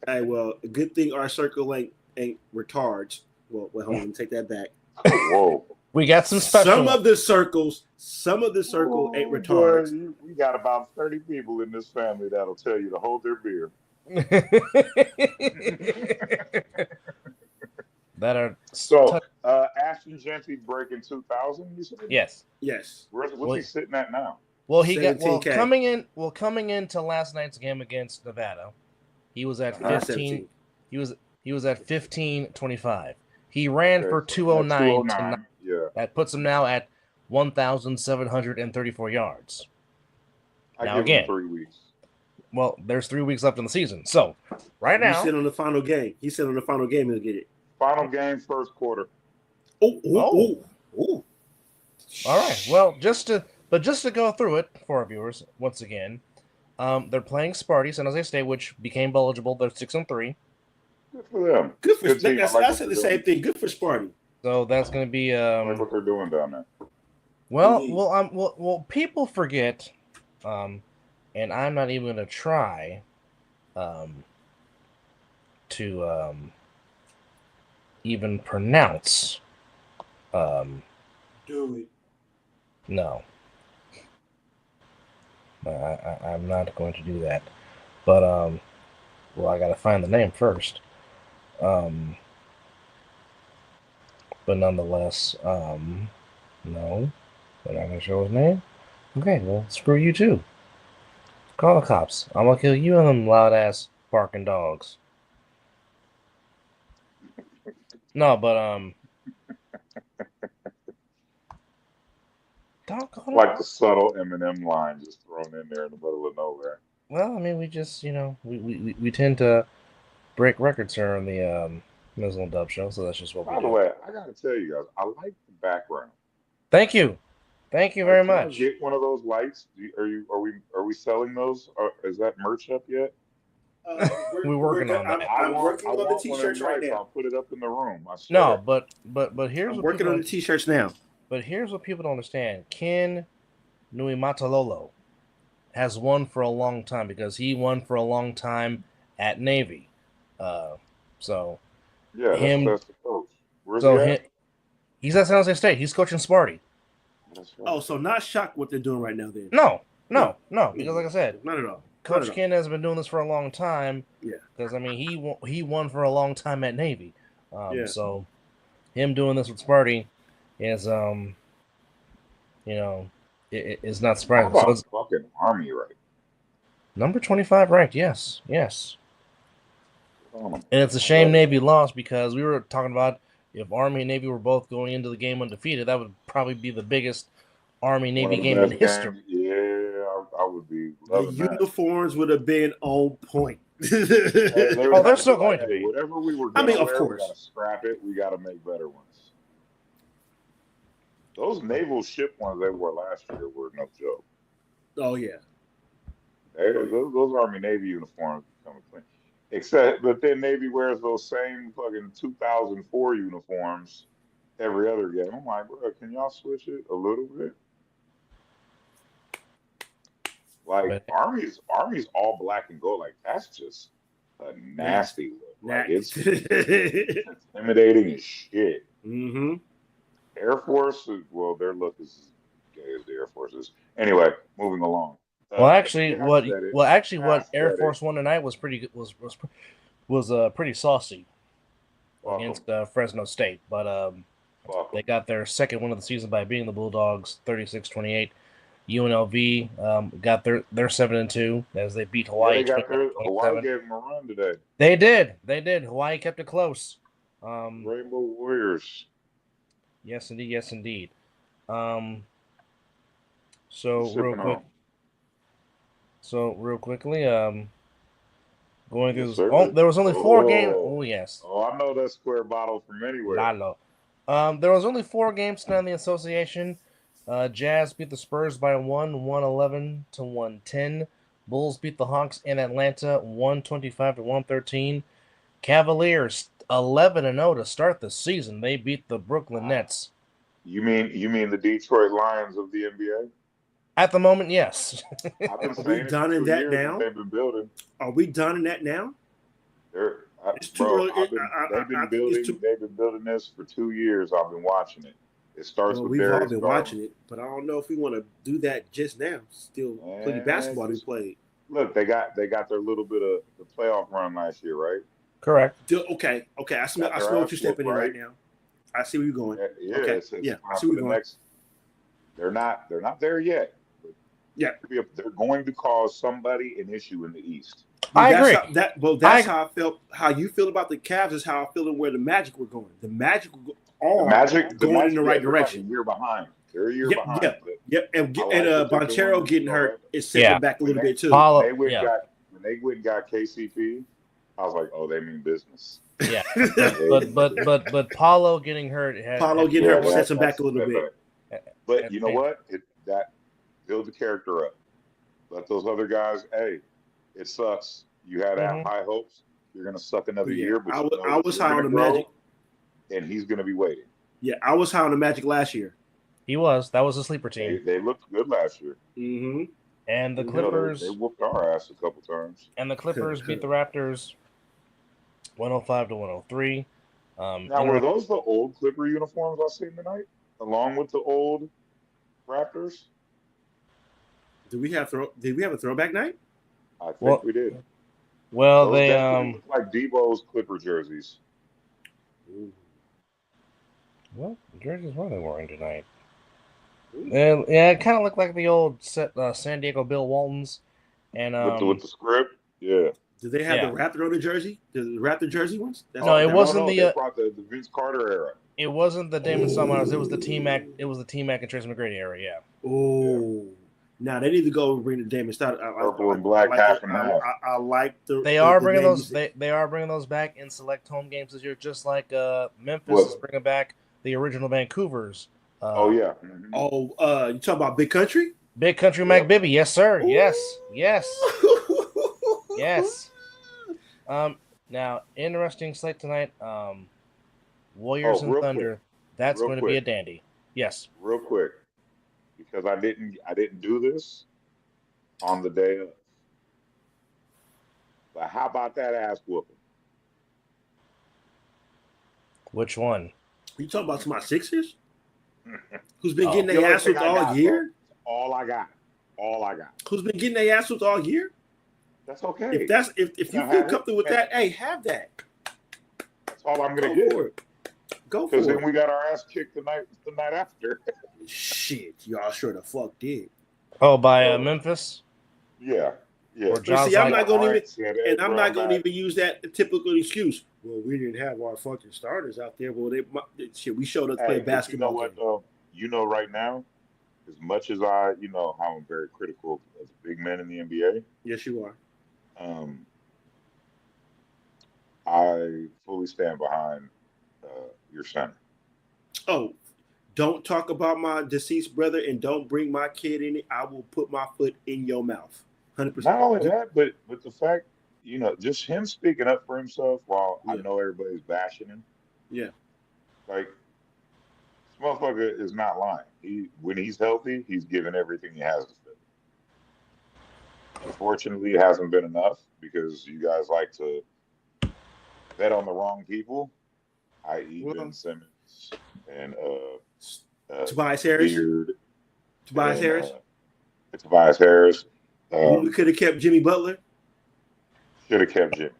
Hey, well, a good thing our circle ain't retards. Well, hold on, let me take that back. Whoa. We got some special. Some of the circle ain't Boy, retards. we got about 30 people in this family that'll tell you to hold their beer. that are So, Ashton Gentry breaking 2,000, you said? yes. Yes. What's he sitting at now? Well, he got 17K. coming into last night's game against Nevada. He was at 15. 17. He was at 15.25. He ran for 209 tonight. Yeah. That puts him now at 1,734 yards. I Now give again, him 3 weeks. Well, there's 3 weeks left in the season. So, right now, He said on the final game. He'll get it. Final game, first quarter. Oh. all right. Well, just to go through it for our viewers once again, they're playing Sparty, San Jose State, which became eligible. They're 6-3. Good for them. Good for Good team. I said the same thing. Good for Sparty. So that's going to be I like what they're doing down there. Well, people forget, and I'm not even going to try, to even pronounce. Do it. No, I'm not going to do that. But well, I got to find the name first. But nonetheless, no, they're not gonna show his name. Okay, well, screw you too. Call the cops. I'm gonna kill you and them loud ass barking dogs. No, but Like the subtle Eminem line just thrown in there in the middle of nowhere. Well, I mean, we just we tend to break records here on the Mizzle and Dub show, so that's just what we do. By the way, I gotta tell you guys, I like the background. Thank you very much. Can I get one of those lights? Are we selling those? Is that merch up yet? We're working on that. I'm working on the one of t-shirts them right lights. now. I'll put it up in the room. I swear. No, but here's I'm what working people on the t-shirts now. But here's what people don't understand. Ken Nuimatalolo has won for a long time because he won for a long time at Navy. So yeah, that's the coach. Where's he at? He's at San Jose State. He's coaching Sparty. That's right. Oh, so not shocked what they're doing right now then. No, because like I said, not at all. Coach Ken has been doing this for a long time. Yeah. Because I mean, he won for a long time at Navy. Yeah. So him doing this with Sparty is it's not surprising. How about So it's fucking Army, right? number 25 ranked. Yes. Oh, And it's a shame Navy lost because we were talking about if Army and Navy were both going into the game undefeated, that would probably be the biggest Army-Navy game in history. Games. Yeah, I would be loving The uniforms would have been on point. They're still going to be. Whatever we were I mean, gonna of wear, course. we gotta scrap it. We gotta make better ones. Those naval ship ones they wore last year were no joke. Oh yeah. Those Army Navy uniforms become clean. But then Navy wears those same fucking 2004 uniforms every other game. I'm like, bro, can y'all switch it a little bit? Like Army's all black and gold. Like that's just a nasty look. Like, it's intimidating as shit. Mm-hmm. Air Force, well, their look is gay as the Air Force is. Anyway, moving along. Well, actually, I what Air said it. Force won tonight was pretty good. Was pretty saucy Fuck against 'em. Fresno State, but Fuck they 'em. got their second win of the season by beating the Bulldogs 36-28. UNLV got their 7-2 as they beat Yeah, Hawaii they got their 29-27. Hawaii gave them a run today. They did. Hawaii kept it close. Rainbow Warriors. Yes, indeed. Who's sipping on? So real quickly, going through Yes, this. sir. Oh, there was only 4 games. Oh yes, Oh, I know that square bottle from anywhere. Lalo. There was only 4 games tonight in the association. Jazz beat the Spurs by 111 to 110. Bulls beat the Hawks in Atlanta 125 to 113. Cavaliers 11-0 to start the season. They beat the Brooklyn Nets. You mean the Detroit Lions of the NBA? At the moment, yes. I've been Are we saying it done for in 2 that years now? that they've been building. Are we done in that now? It's too Bro, early. they've been building this for 2 years. I've been watching it. It starts with We've all Darius been Garland. watching it, but I don't know if we want to do that just now. Still plenty of basketball to be played. Look, they got their little bit of the playoff run last year, right? Correct. Okay. I smell what you're stepping in right now. I see where you're going. Yeah, Okay. it's Yeah, I time see for where the you're next. They're not there yet. But Yeah. they're going to cause somebody an issue in the East. I agree. That's how I felt. How you feel about the Cavs is how I feel where the Magic were going. The Magic were going in the right direction. Like a year behind. They're a year behind. Yep. And Boncero getting hurt is set them back a little bit too. When they went and got KCP, I was like, oh, they mean business. Yeah, but Paulo getting hurt. Sets him back a little bit. But you know what? That builds the character up. Let those other guys. Hey, it sucks. You had high hopes. You're gonna suck another year. But I was high on the Magic, and he's gonna be waiting. Yeah, I was high on the Magic last year. He was. That was a sleeper team. They looked good last year. Mm-hmm. And the Clippers. They whooped our ass a couple times. And the Clippers beat the Raptors 105 to 103. Now, were those the old Clipper uniforms I seen tonight, along with the old Raptors? Did we have a throwback night? I think we did. Well, those they look like Debo's Clipper jerseys. What jerseys were they wearing tonight? Yeah, it kind of looked like the old San Diego Bill Waltons, and with the script, yeah. Did they have the Raptor on the jersey? The Raptor jersey ones? It wasn't they brought the Vince Carter era. It wasn't the Damon Summers. It was the T-Mac. It was the T-Mac and Tracy McGrady era. Yeah. Oh, now they need to go and bring the Damon Stoudemire. Purple and black, half and half. I like the. They are bringing those. They are bringing those back in select home games this year, just like Memphis is bringing back the original Vancouver's. You talking about Big Country? Big Country Mac Bibby, yes sir. Yes. Now interesting slate tonight. Warriors and Thunder. Quick. That's going to be a dandy. Yes. Real quick, because I didn't do this on the day of. But how about that ass whooping? Which one? You talking about my Sixers? Who's been getting their ass whooped all year? All I got. Who's been getting their ass whooped all year? That's okay. If you feel comfortable with that, hey, have that. That's all I'm gonna get. Go for it. Because then we got our ass kicked the night after. Shit, y'all sure the fuck did. Oh, by Memphis. Yeah. See, I'm not gonna even use that typical excuse. Well, we didn't have our fucking starters out there. Well, we showed up to play basketball. You know what? Right now, as much as how I'm very critical of big men in the NBA. Yes, you are. I fully stand behind your center. Oh, don't talk about my deceased brother and don't bring my kid in it. I will put my foot in your mouth. 100%. Not only that, but the fact, just him speaking up for himself while I know everybody's bashing him. Yeah. Like, this motherfucker is not lying. When he's healthy, he's giving everything he has to fit. Unfortunately, it hasn't been enough because you guys like to bet on the wrong people, i.e. Ben Simmons and Tobias Harris. Tobias Harris. Tobias Harris. We could have kept Jimmy Butler. Should have kept Jimmy.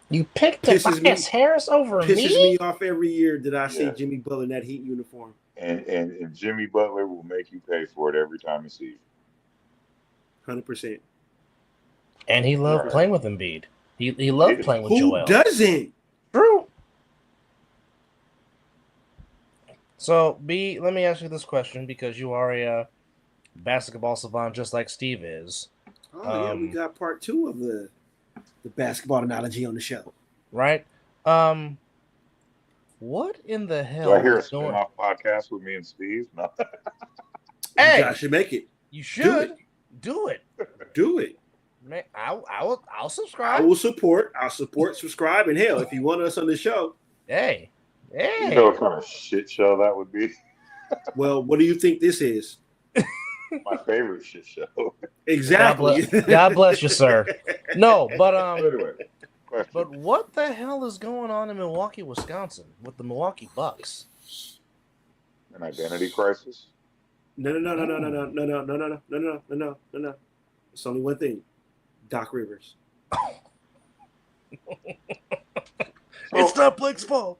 You picked Tobias Harris over me? Pisses me off every year that I see Jimmy Butler in that Heat uniform. And Jimmy Butler will make you pay for it every time he sees you. 100%. And he loved playing with Embiid. He loved playing with Joel. Who doesn't? True. So, B, let me ask you this question because you are a basketball savant just like Steve is. Oh, yeah, we got part 2 of the basketball analogy on the show. Right? What in the hell? Do I hear a spin-off podcast with me and Steve? No. Hey, I should make it. You should do it. Do it. Man, I'll subscribe. I'll support, subscribe, and hell, if you want us on the show. Hey. You know what kind of shit show that would be? Well, what do you think this is? My favorite shit show. Exactly. God bless you, sir. No, but anyway. But what the hell is going on in Milwaukee, Wisconsin, with the Milwaukee Bucks? An identity crisis? No. It's only one thing. Doc Rivers. It's not Blake's fault.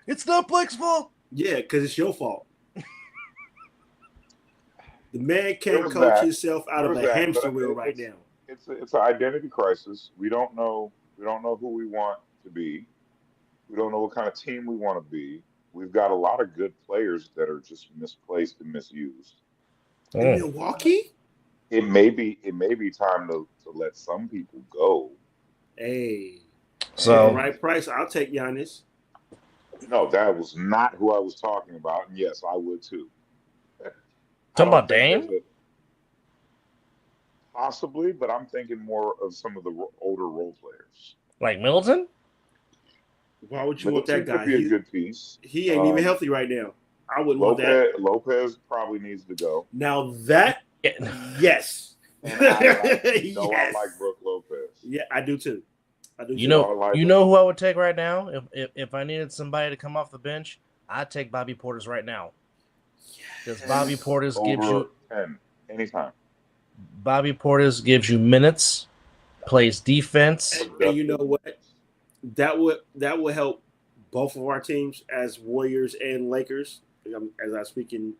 It's not Blake's fault. Yeah, because it's your fault. The man can't coach himself out of a hamster wheel right now. It's an identity crisis. We don't know who we want to be. We don't know what kind of team we want to be. We've got a lot of good players that are just misplaced and misused. In Milwaukee? It may be time to let some people go. Hey. So the right price, I'll take Giannis. No, that was not who I was talking about. And yes, I would too. Talking about Dame? Possibly, but I'm thinking more of some of the older role players. Like Middleton? Why would you want that guy? Could be a good piece. He ain't even healthy right now. I wouldn't want that. Lopez probably needs to go. Now that, yes. I like Brook Lopez. Yeah, I do too. You know who I would take right now? If I needed somebody to come off the bench, I'd take Bobby Portis right now. Because Bobby Portis gives you 10 anytime. Bobby Portis gives you minutes, plays defense. And you know what? That would help both of our teams as Warriors and Lakers. As I speak in,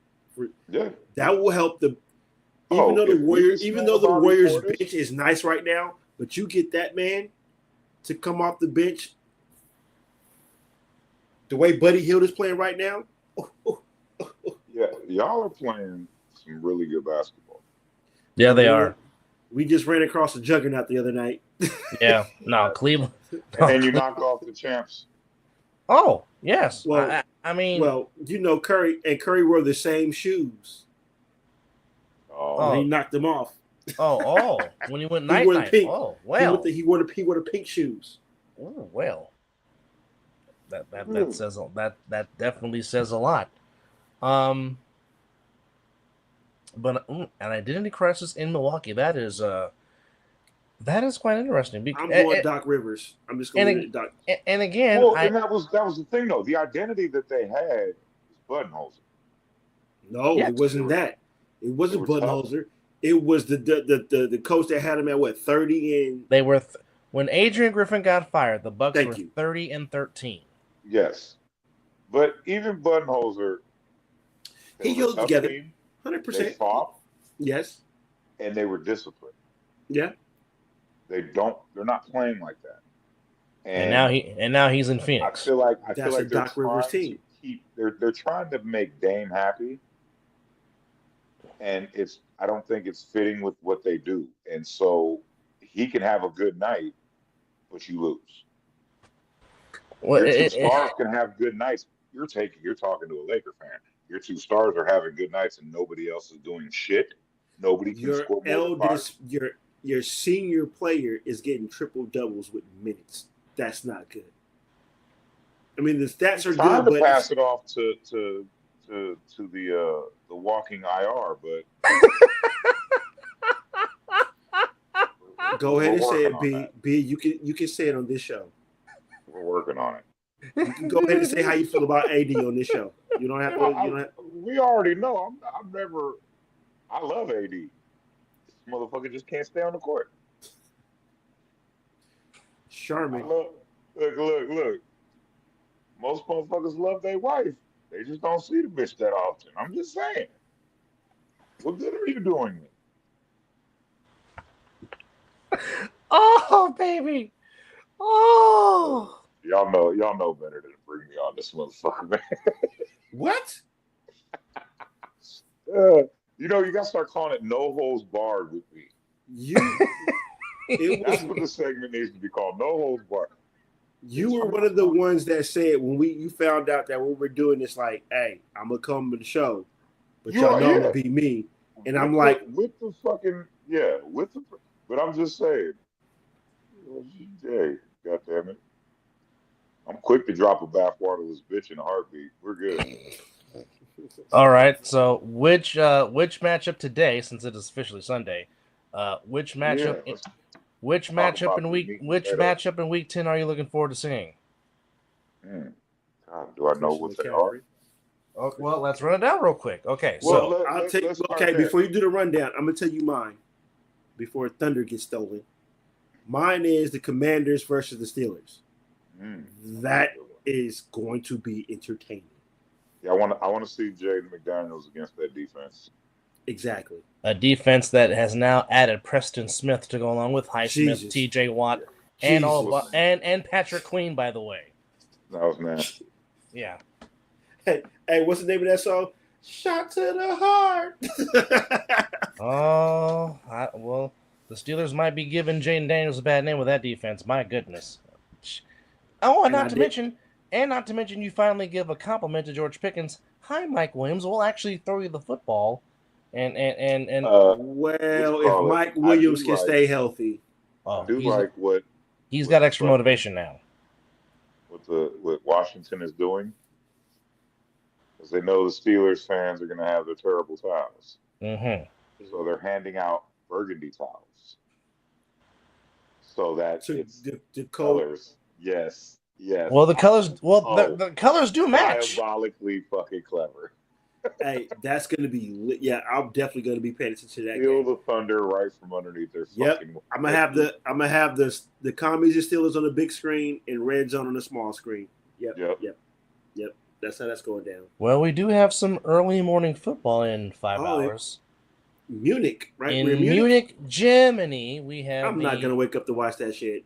that will help the. Even though the Warriors bench is nice right now, but you get that man to come off the bench. The way Buddy Hield is playing right now. Yeah, y'all are playing some really good basketball. Yeah, they are. We just ran across a juggernaut the other night. Yeah, no, Cleveland. And then you knocked off the champs. Oh, yes. Well, I mean, Curry wore the same shoes. Oh, he knocked them off. Oh, when he went night. Oh, well. He wore the pink shoes. Oh, well. That says that definitely says a lot. But an identity crisis in Milwaukee, that is quite interesting. I'm going Doc Rivers. I'm just going to Doc. And again, and that was the thing though. The identity that they had was Budenholzer. No, it wasn't that. It wasn't Budenholzer. It was the coach that had him at 30 and they were when Adrian Griffin got fired, the Bucks were 30-13. Yes, but even Budenholzer, he held together 100%. They fought, yes, and they were disciplined. Yeah, they're not playing like that. And now he's in Phoenix. I feel like that's a Doc Rivers team. They're trying to make Dame happy, and I don't think it's fitting with what they do. And so he can have a good night, but you lose. Well, your two stars can have good nights. You're talking to a Laker fan. Your two stars are having good nights, and nobody else is doing shit. Nobody can score more. Your senior player is getting triple doubles with minutes. That's not good. I mean, the stats are trying good, to but pass it off to the walking IR, but go ahead and say it, B. You can say it on this show. We're working on it. You can go ahead and say how you feel about AD on this show. You don't have to. We already know. I'm never I love AD. This motherfucker just can't stay on the court. I Charmin. love. Look. Most motherfuckers love their wife. They just don't see the bitch that often. I'm just saying. What good are you doing me? Oh, baby. Oh. Y'all know better than to bring me on this motherfucker, man. What? You gotta start calling it no holds barred with me. That's what the segment needs to be called. No holds barred. You were one of the ones that said when you found out that what we're doing is like, hey, I'm gonna come to the show, but y'all know I'm gonna be me. And I'm like, but I'm just saying, hey, goddamn it. I'm quick to drop a bathwaterless bitch in a heartbeat. We're good. All right. So which matchup today, since it is officially Sunday, which matchup in week 10 are you looking forward to seeing? God, do I know what they are? Oh, well, let's run it down real quick. Okay, so I'll take. Okay, before you do the rundown, I'm gonna tell you mine. Before Thunder gets stolen, mine is the Commanders versus the Steelers. That is going to be entertaining. Yeah, I want to see Jaden McDaniels against that defense. Exactly. A defense that has now added Preston Smith to go along with Highsmith, T.J. Watt, and Patrick Queen, by the way. That was nasty. Yeah. Hey, what's the name of that song? Shot to the heart. Well, the Steelers might be giving Jaden Daniels a bad name with that defense. My goodness. Oh, and not to mention, you finally give a compliment to George Pickens. Hi, Mike Williams. We'll actually throw you the football, and. If Mike Williams can stay healthy, he's got extra motivation now. What Washington is doing, because they know the Steelers fans are going to have their terrible towels. Mm-hmm. So they're handing out burgundy towels, so that it's the colors. Yes. Well, the colors. The colors do match. Diabolically fucking clever. Hey, that's gonna be. Yeah, I'm definitely gonna be paying attention to that. Feel the thunder right from underneath their fucking. I'm gonna have the commies and Steelers on the big screen and red zone on the small screen. Yep. That's how that's going down. Well, we do have some early morning football in 5 hours. Munich, right? In Munich, Germany, we have. I'm not gonna wake up to watch that shit.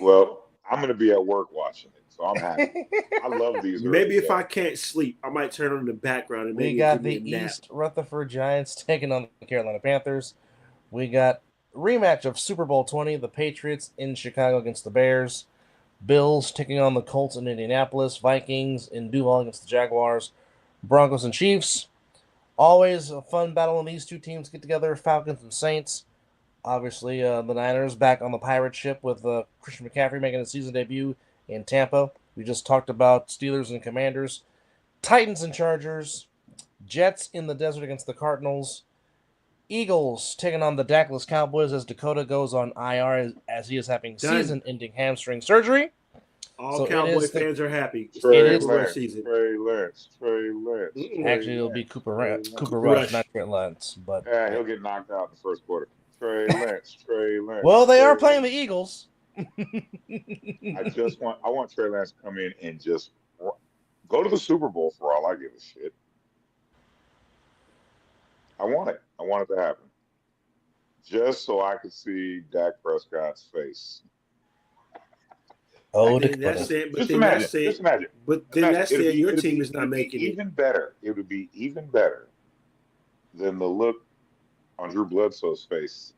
Well, I'm gonna be at work watching it, so I'm happy. I love these. Maybe if I can't sleep, I might turn on in the background and maybe we got the East Rutherford Giants taking on the Carolina Panthers. We got rematch of Super Bowl 20, the Patriots in Chicago against the Bears. Bills taking on the Colts in Indianapolis. Vikings in Duval against the Jaguars. Broncos and Chiefs. Always a fun battle when these two teams get together. Falcons and Saints. Obviously, the Niners back on the pirate ship with Christian McCaffrey making his season debut in Tampa. We just talked about Steelers and Commanders. Titans and Chargers. Jets in the desert against the Cardinals. Eagles taking on the Dallas Cowboys as Dakota goes on IR as he is having season-ending hamstring surgery. All Cowboy fans are happy. Trey Lance. Actually, it'll be Cooper Rush, not Trent Lance. But he'll get knocked out in the first quarter. Trey Lance. Well, they are playing the Eagles. I want Trey Lance to come in and just go to the Super Bowl for all I give a shit. I want it. I want it to happen. Just so I could see Dak Prescott's face. Oh, that's it. But just then imagine. That's it. Just imagine. But then that's it. Your team is not making it. Even better. It would be even better than the look on Drew Bledsoe's face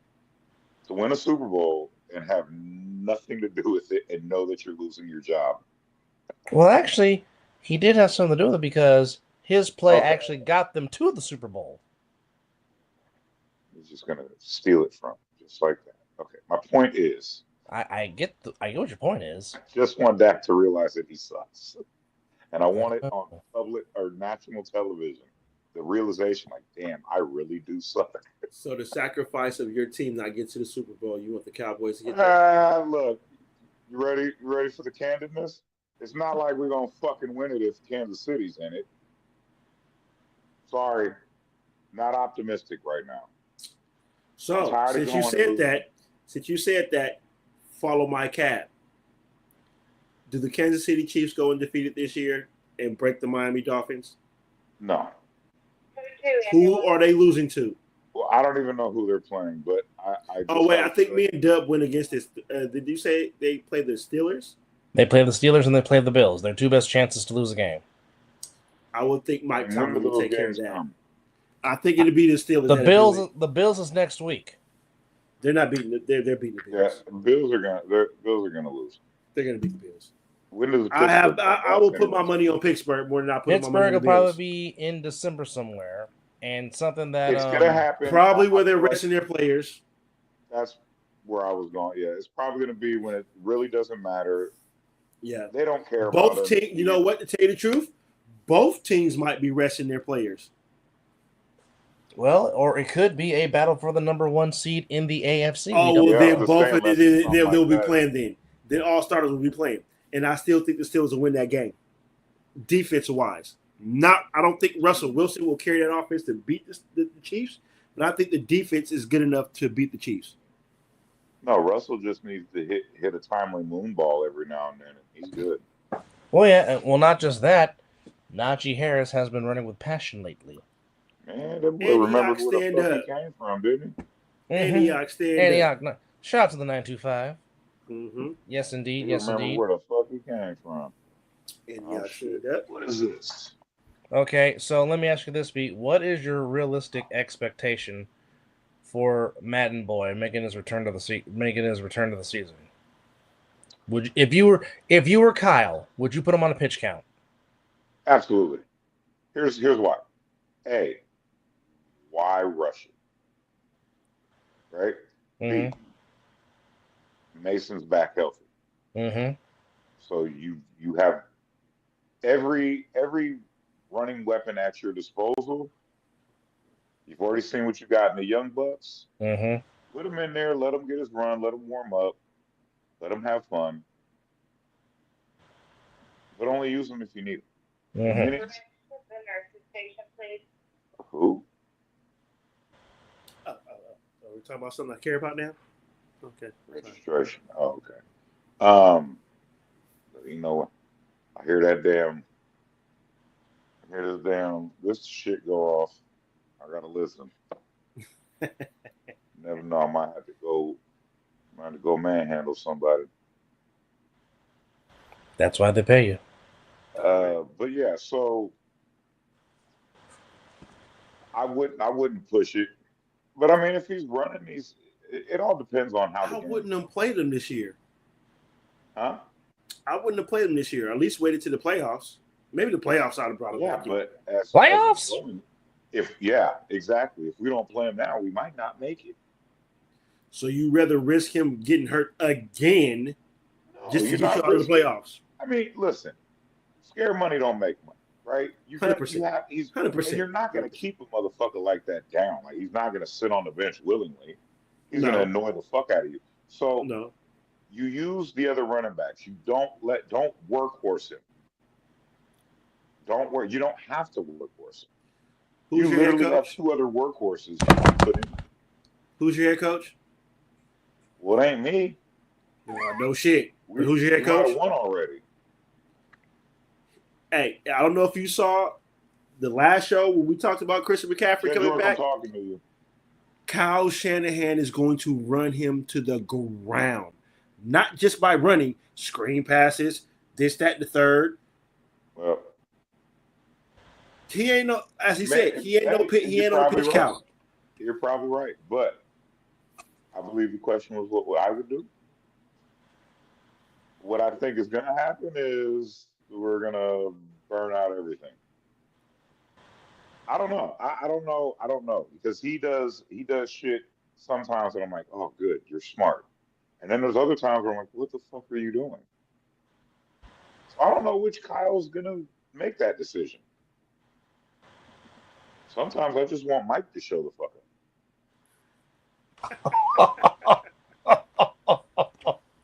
to win a Super Bowl and have nothing to do with it and know that you're losing your job. Well, actually, he did have something to do with it because his play actually got them to the Super Bowl. He's just going to steal it from him, just like that. Okay, my point is... I get what your point is. I just want Dak to realize that he sucks. And I want it on public or national television. The realization, like, damn, I really do suck. So the sacrifice of your team not get to the Super Bowl, you want the Cowboys to get there? Look, you ready for the candidness? It's not like we're going to fucking win it if Kansas City's in it. Sorry. Not optimistic right now. So since you said that, follow my cap. Do the Kansas City Chiefs go undefeated this year and break the Miami Dolphins? No. Who are they losing to? Well, I don't even know who they're playing, but I I think me and Dub went against this. Did you say they play the Steelers? They play the Steelers and they play the Bills. Their two best chances to lose a game. I would think Mike Tomlin will take care of that. Come? I think it'd be the Steelers. The Bills is next week. They're not beating. They're beating the Bills. Yeah, Bills are gonna lose. They're gonna beat the Bills. When does I will put my money on Pittsburgh more than I put my money on the Bills. Pittsburgh will probably be in December somewhere, and something that it's gonna happen. Probably where they're resting their players. That's where I was going. Yeah, it's probably gonna be when it really doesn't matter. Yeah, they don't care. Both teams. You know what? To tell you the truth, both teams might be resting their players. Well, or it could be a battle for the number 1 seed in the AFC. Oh, well, then both they'll be playing then. Then all starters will be playing. And I still think the Steelers will win that game. Defensive-wise. I don't think Russell Wilson will carry that offense to beat the Chiefs, but I think the defense is good enough to beat the Chiefs. No, Russell just needs to hit a timely moon ball every now and then, and he's good. Well, yeah. Well, not just that. Najee Harris has been running with passion lately. Man, that boy remembered where the fuck he came from, didn't he? Antioch, stand up. No. Shout out to the 925. Mm-hmm. Yes, indeed. Remember where the fuck he came from. Antioch, stand up. What is this? Okay, so let me ask you this, Pete. What is your realistic expectation for Madden Boy making his return to the season? Would if you were Kyle, would you put him on a pitch count? Absolutely. Here's why. A, why rush it? Right? Mm-hmm. B, Mason's back healthy. Mm-hmm. So you have every running weapon at your disposal. You've already seen what you got in the Young Bucks. Mm-hmm. Put him in there, let him get his run, let him warm up, let him have fun. But only use him if you need him. Mm-hmm. Who? Are we talking about something I care about now? Okay. Registration. Oh, okay. You know what? I hear this shit go off. I gotta listen. Never know. I might have to go manhandle somebody. That's why they pay you. But yeah, so I wouldn't push it. But I mean, if he's running, it all depends on how. I wouldn't have played him this year. Huh? I wouldn't have played him this year. At least waited to the playoffs. Maybe the playoffs I'd have brought him back. But playoffs? Exactly. If we don't play him now, we might not make it. So you rather risk him getting hurt again just to get you out of the playoffs? I mean, listen, scare money don't make money, right? 100%. He's 100%. And you're not going to keep a motherfucker like that down. Like, he's not going to sit on the bench willingly. He's going to annoy the fuck out of you. So you use the other running backs. You don't workhorse him. You don't have to workhorse him. Who's your head coach? Have two other workhorses you can put in. Who's your head coach? Well, it ain't me. No shit. Who's your head coach? One already. Hey, I don't know if you saw the last show when we talked about Christian McCaffrey coming back. I'm talking to you. Kyle Shanahan is going to run him to the ground. Not just by running, screen passes, this, that, the third. Well, he ain't no, as he said, he ain't no pitch count. You're probably right, but I believe the question was what I would do. What I think is going to happen is we're going to burn out everything. I don't know. I don't know because he does shit sometimes and I'm like, oh, good, you're smart. And then there's other times where I'm like, what the fuck are you doing? So I don't know which Kyle's going to make that decision. Sometimes I just want Mike to show the fuck up.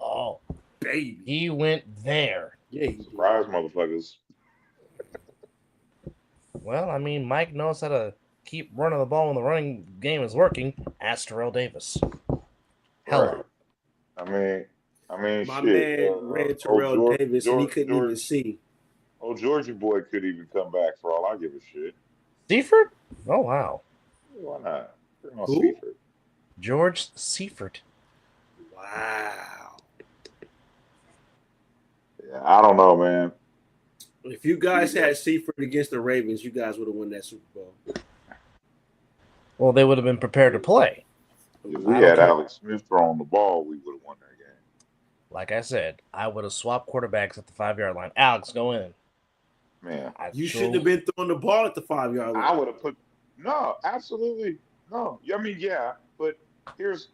Oh, baby. He went there. Yeah, surprise, motherfuckers. Well, I mean, Mike knows how to keep running the ball when the running game is working. Ask Terrell Davis. Hello. Right. I mean, My shit. man ran Terrell Davis, and he couldn't even see. Oh, Georgia boy could even come back for all I give a shit. Seifert? Oh, wow. Why not? Bring on Who? Seifert. George Seifert. Wow. Yeah, I don't know, man. If you guys had Seifert against the Ravens, you guys would have won that Super Bowl. Well, they would have been prepared to play. If we had Alex Smith throwing the ball, we would have won that game. Like I said, I would have swapped quarterbacks at the 5-yard line. Alex, go in. Man, you shouldn't have been throwing the ball at the 5-yard line. I would have put no, absolutely no. I mean, yeah, but here's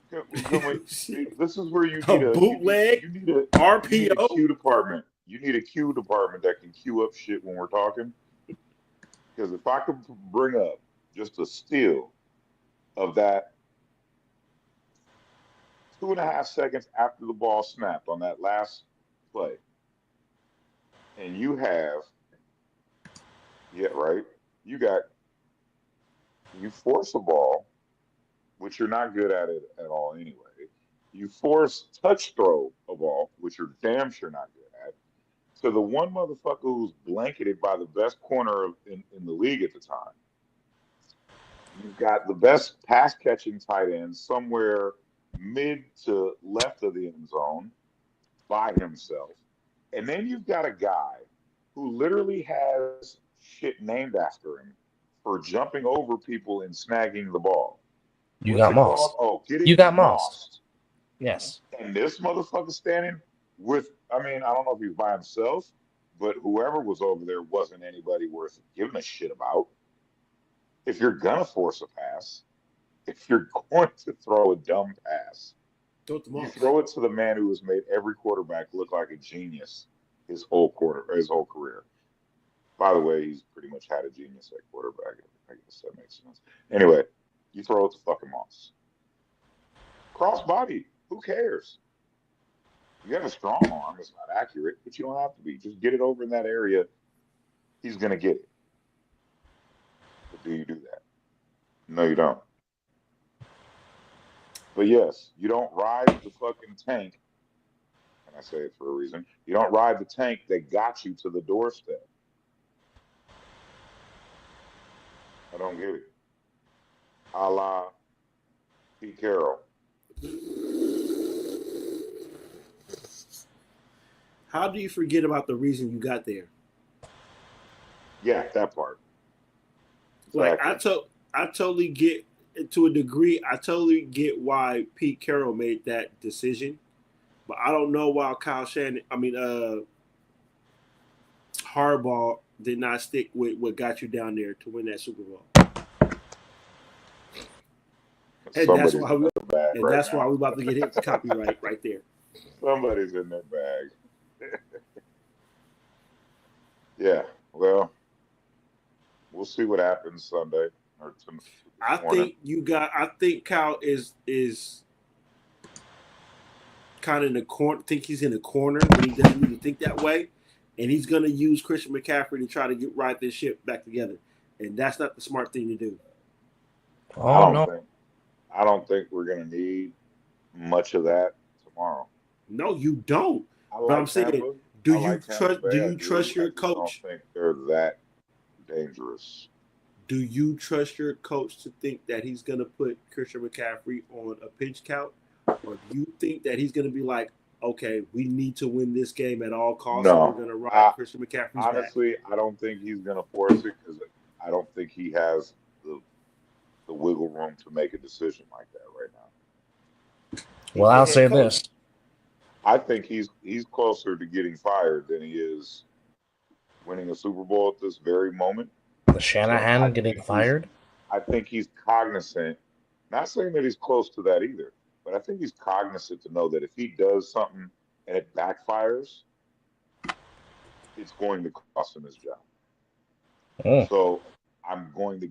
this is where you need a bootleg. You need a RPO. You need a Q department. You need a Q department that can queue up shit when we're talking. Because if I could bring up just a steal of that 2.5 seconds after the ball snapped on that last play, and you have, you force a ball, which you're not good at it at all anyway. You force touch throw a ball, which you're damn sure not good at, to the one motherfucker who's blanketed by the best corner in the league at the time. You've got the best pass catching tight end somewhere mid to left of the end zone by himself. And then you've got a guy who literally has shit named after him for jumping over people and snagging the ball. You got mossed. Oh, you got mossed. Yes. And this motherfucker standing with, I mean, I don't know if he's by himself, but whoever was over there wasn't anybody worth giving a shit about. If you're going to force a pass, if you're going to throw a dumb pass, you throw it to the man who has made every quarterback look like a genius his whole career. By the way, he's pretty much had a genius at quarterback. I guess that makes sense. Anyway, you throw it to fucking Moss. Cross body, who cares? You have a strong arm, it's not accurate, but you don't have to be. Just get it over in that area. He's going to get it. But do you do that? No, you don't. But yes, you don't ride the fucking tank, and I say it for a reason. You don't ride the tank that got you to the doorstep. I don't get it. A la Pete Carroll. How do you forget about the reason you got there? Yeah, that part. Like I totally get, to a degree, I totally get why Pete Carroll made that decision, but I don't know why Harbaugh did not stick with what got you down there to win that Super Bowl. And that's why we're about to get hit with copyright right there. Somebody's in their bag. Yeah, well, we'll see what happens Sunday. I think Kyle is kind of in the corner. Think he's in the corner when he doesn't need to think that way, and he's going to use Christian McCaffrey to try to ride this ship back together, and that's not the smart thing to do. I don't think we're going to need much of that tomorrow. No, you don't. But I'm saying, do you trust your coach? I don't think they're that dangerous. Do you trust your coach to think that he's going to put Christian McCaffrey on a pinch count? Or do you think that he's going to be like, okay, we need to win this game at all costs? No. We're going to ride Christian McCaffrey's honestly, back? I don't think he's going to force it because I don't think he has the wiggle room to make a decision like that right now. Well, I'll say this. I think he's closer to getting fired than he is winning a Super Bowl at this very moment. The Shanahan getting fired? I think he's cognizant, not saying that he's close to that either, but I think he's cognizant to know that if he does something and it backfires, it's going to cost him his job. So I'm going to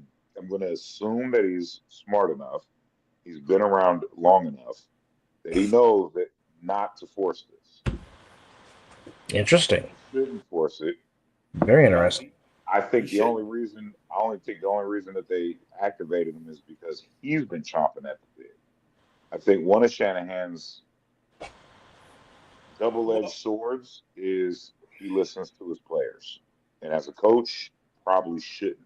assume that he's smart enough, he's been around long enough, that he knows that not to force this. Interesting. He shouldn't force it. Very interesting. I think the only reason that they activated him is because he's been chomping at the bit. I think one of Shanahan's double-edged swords is he listens to his players, and as a coach, probably shouldn't.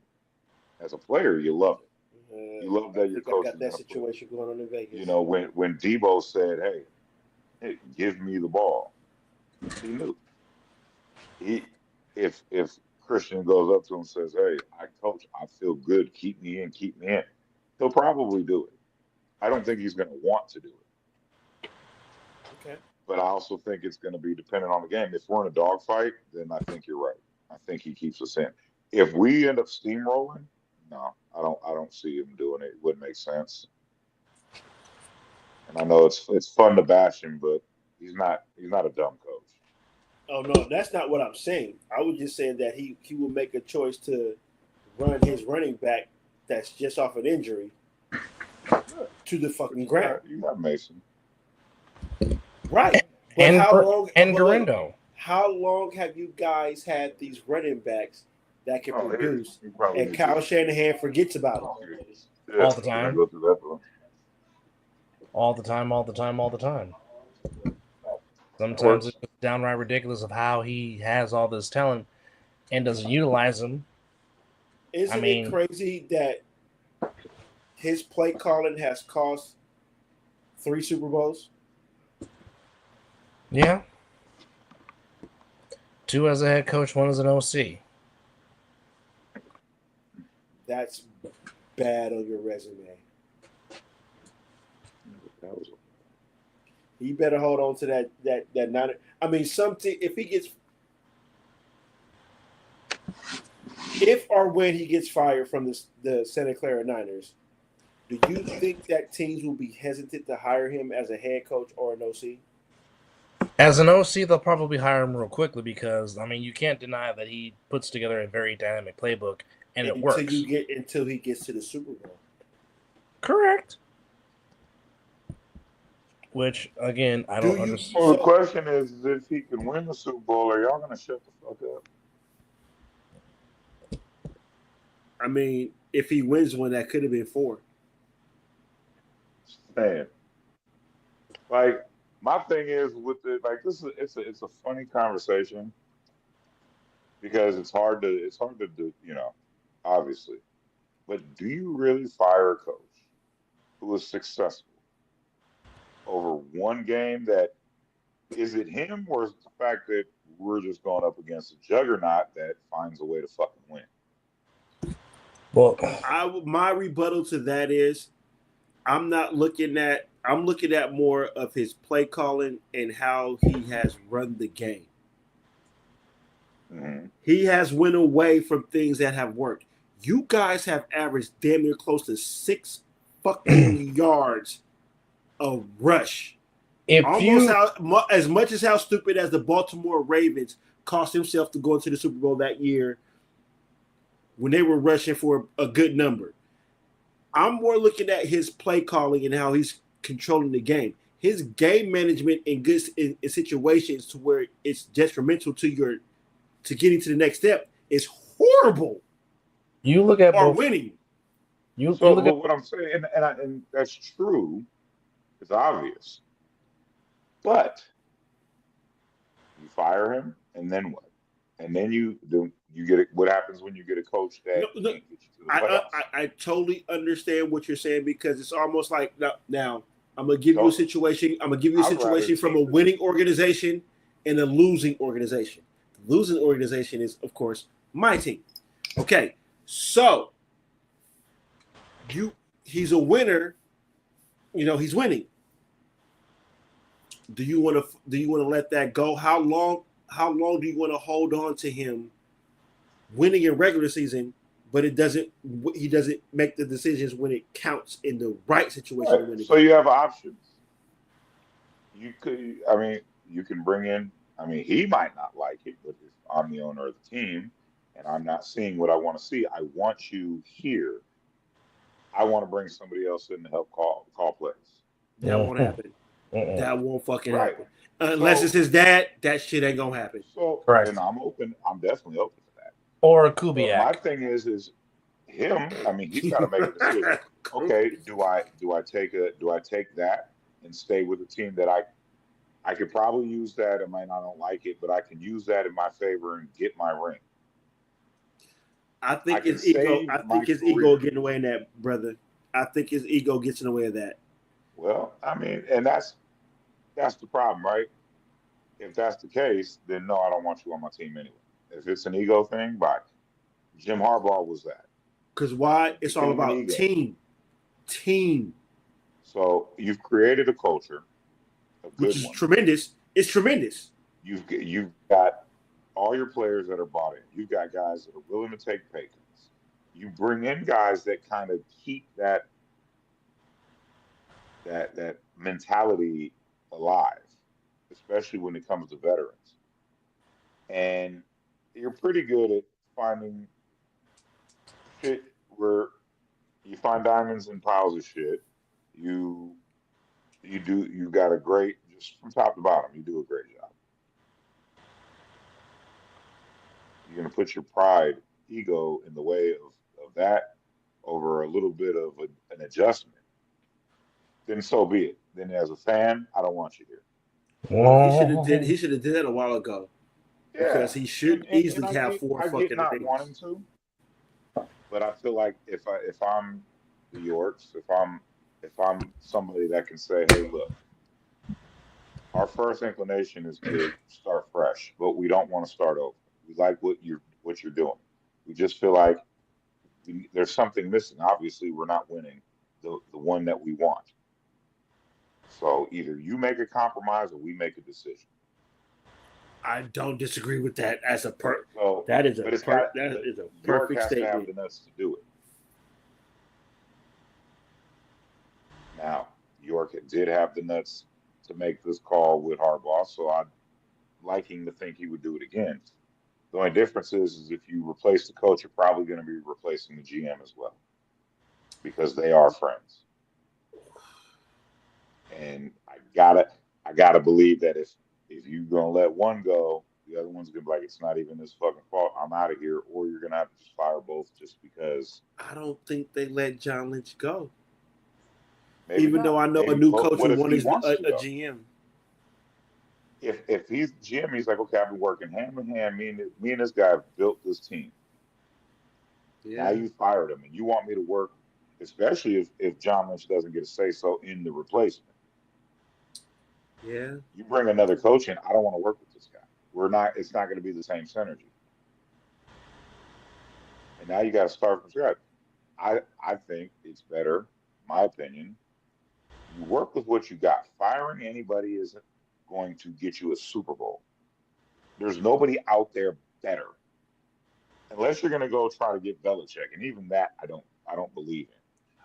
As a player, you love it. You love that your coach got that situation going on in Vegas. You know, when Debo said, "Hey, give me the ball," he knew. If Christian goes up to him and says, "Hey, coach, I feel good. Keep me in. He'll probably do it. I don't think he's going to want to do it. Okay. But I also think it's going to be dependent on the game. If we're in a dogfight, then I think you're right. I think he keeps us in. If we end up steamrolling, no, I don't see him doing it. It wouldn't make sense. And I know it's fun to bash him, but he's not a dumb coach. Oh no, that's not what I'm saying. I was just saying that he will make a choice to run his running back that's just off an injury to the fucking ground. You got Mason. Right. But and Garindo. How long have you guys had these running backs that can produce? And Kyle Shanahan forgets about them. Yeah, all the time. Go through that, bro. All the time. Sometimes it's downright ridiculous of how he has all this talent and doesn't utilize them. Isn't it crazy that his play calling has cost 3 Super Bowls? Yeah. 2 as a head coach, 1 as an OC. That's bad on your resume. You better hold on to that nine. I mean, if or when he gets fired from the Santa Clara Niners, do you think that teams will be hesitant to hire him as a head coach or an OC? As an OC, they'll probably hire him real quickly because, you can't deny that he puts together a very dynamic playbook, and it works. Until he gets to the Super Bowl. Correct. Which, again, I don't understand. Well, the question is if he can win the Super Bowl, are y'all going to shut the fuck up? I mean, if he wins one, that could have been 4. Man. Like, my thing is with it, like, it's a funny conversation because it's hard to do, obviously. But do you really fire a coach who is successful over one game? That is it him, or is it the fact that we're just going up against a juggernaut that finds a way to fucking win? Well, my rebuttal to that is I'm looking at more of his play calling and how he has run the game. Mm-hmm. He has went away from things that have worked. You guys have averaged damn near close to 6 fucking yards a rush. As much as how stupid as the Baltimore Ravens cost himself to go into the Super Bowl that year when they were rushing for a good number. I'm more looking at his play calling and how he's controlling the game. His game management in situations to where it's detrimental to getting to the next step is horrible. You look at winning. What I'm saying, and that's true. It's obvious. But you fire him, and then what? And then you get it. What happens when you get a coach that can't get you to the playoffs? I totally understand what you're saying because it's almost like now I'm gonna give you a situation. I'm gonna give you a situation from a winning organization and a losing organization. The losing organization is, of course, my team. Okay, so he's a winner. He's winning. Do you want to let that go? How long do you want to hold on to him winning in regular season, but he doesn't make the decisions when it counts in the right situation? Right. So you have options. You can bring in. He might not like it, but if I'm the owner of the team and I'm not seeing what I want to see, I want you here. I want to bring somebody else in to help call plays. That won't happen. That won't fucking happen. Unless it's his dad, that shit ain't gonna happen. So, and I'm open. I'm definitely open to that. or But my Kubiak. thing is him. I mean, he's got to make a decision. Okay, do I take that and stay with a team that I could probably use that. I might not don't like it, but I can use that in my favor and get my ring. I I think can his ego. save I my think his ego career. getting away in that, brother. I think his ego gets in the way of that. Well, I mean, and that's the problem, right? If that's the case, then no, I don't want you on my team anyway. If it's an ego thing, bye. Jim Harbaugh was that. Because why? It's all Became an about ego. team, So you've created a culture, a which good is one. tremendous. It's tremendous. You've got all your players that are bought in. You've got guys that are willing to take pay cuts. You bring in guys that kind of keep that mentality alive, especially when it comes to veterans. And you're pretty good at finding shit where you find diamonds in piles of shit. You you got a great, just from top to bottom, you do a great job. You're gonna put your pride, ego in the way of that over a little bit of an adjustment, then so be it. Then as a fan, I don't want you here. Well, he should have did. Oh. He should have did that a while ago Yeah, because he should and easily have four I get fucking not rings. wanting to, but I feel like if I'm the Yorks, if I'm somebody that can say, hey, look, our first inclination is to start fresh, but we don't want to start over. We like what you're doing. We just feel like there's something missing. Obviously, we're not winning the one that we want. So either you make a compromise or we make a decision. I don't disagree with that as a So, That is a but it's got that is a York perfect has to have statement. the nuts to do it. Now, York did have the nuts to make this call with Harbaugh, so I'd liking to think he would do it again. The only difference is if you replace the coach, you're probably going to be replacing the GM as well because they are friends. And I gotta believe that if you're gonna let one go, the other one's gonna be like, it's not even his fucking fault. I'm out of here, or you're gonna have to just fire both just because. I don't think they let John Lynch go, Maybe even though not. I know a Maybe. new But coach what would if want he his wants to a go? GM. If he's GM, he's like, okay, I've been working hand in hand. Me and this guy have built this team. Now Yeah, you fired him, and you want me to work, especially if John Lynch doesn't get a say so in the replacement. yeah. You bring another coach in, I don't want to work with this guy. We're not. It's not going to be the same synergy. And now you got to start from scratch. I think it's better, my opinion. You work with what you got. Firing anybody isn't going to get you a Super Bowl. There's nobody out there better, unless you're going to go try to get Belichick, and even that I don't believe in.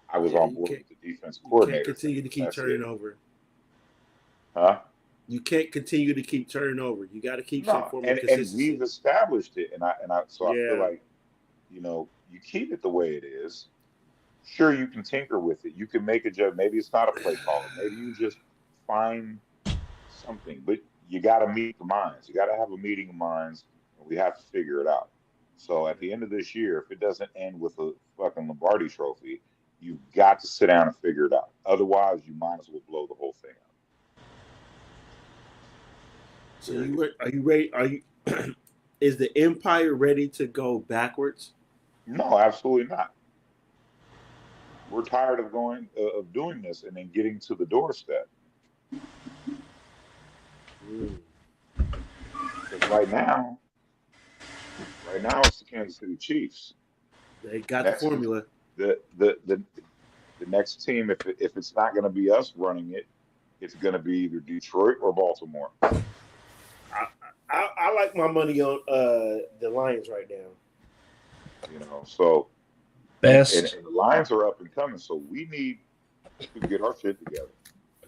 I was Yeah, on you board can't with the defense you can't coordinator thing. continue to keep That's turning it, over. huh? You can't continue to keep turning over. You got to keep some No, form of and we've consistency. established it, and I so I feel Yeah, like you keep it the way it is. Sure, you can tinker with it. You can make a judge. Maybe it's not a play caller. Maybe you just find something. But you got to meet the minds. You got to have a meeting of minds, and we have to figure it out. So at the end of this year, if it doesn't end with a fucking Lombardi trophy, you've got to sit down and figure it out. Otherwise, you might as well blow the whole thing out. so Period. are you ready? Are you is the Empire ready to go backwards? No, absolutely not. We're tired of doing this and then getting to the doorstep. Mm. Because right now it's the Kansas City Chiefs. They got the Next is formula. the next team. If it's not going to be us running it, it's going to be either Detroit or Baltimore. I like my money on the Lions right now. So Best and the Lions are up and coming, so we need to get our shit together.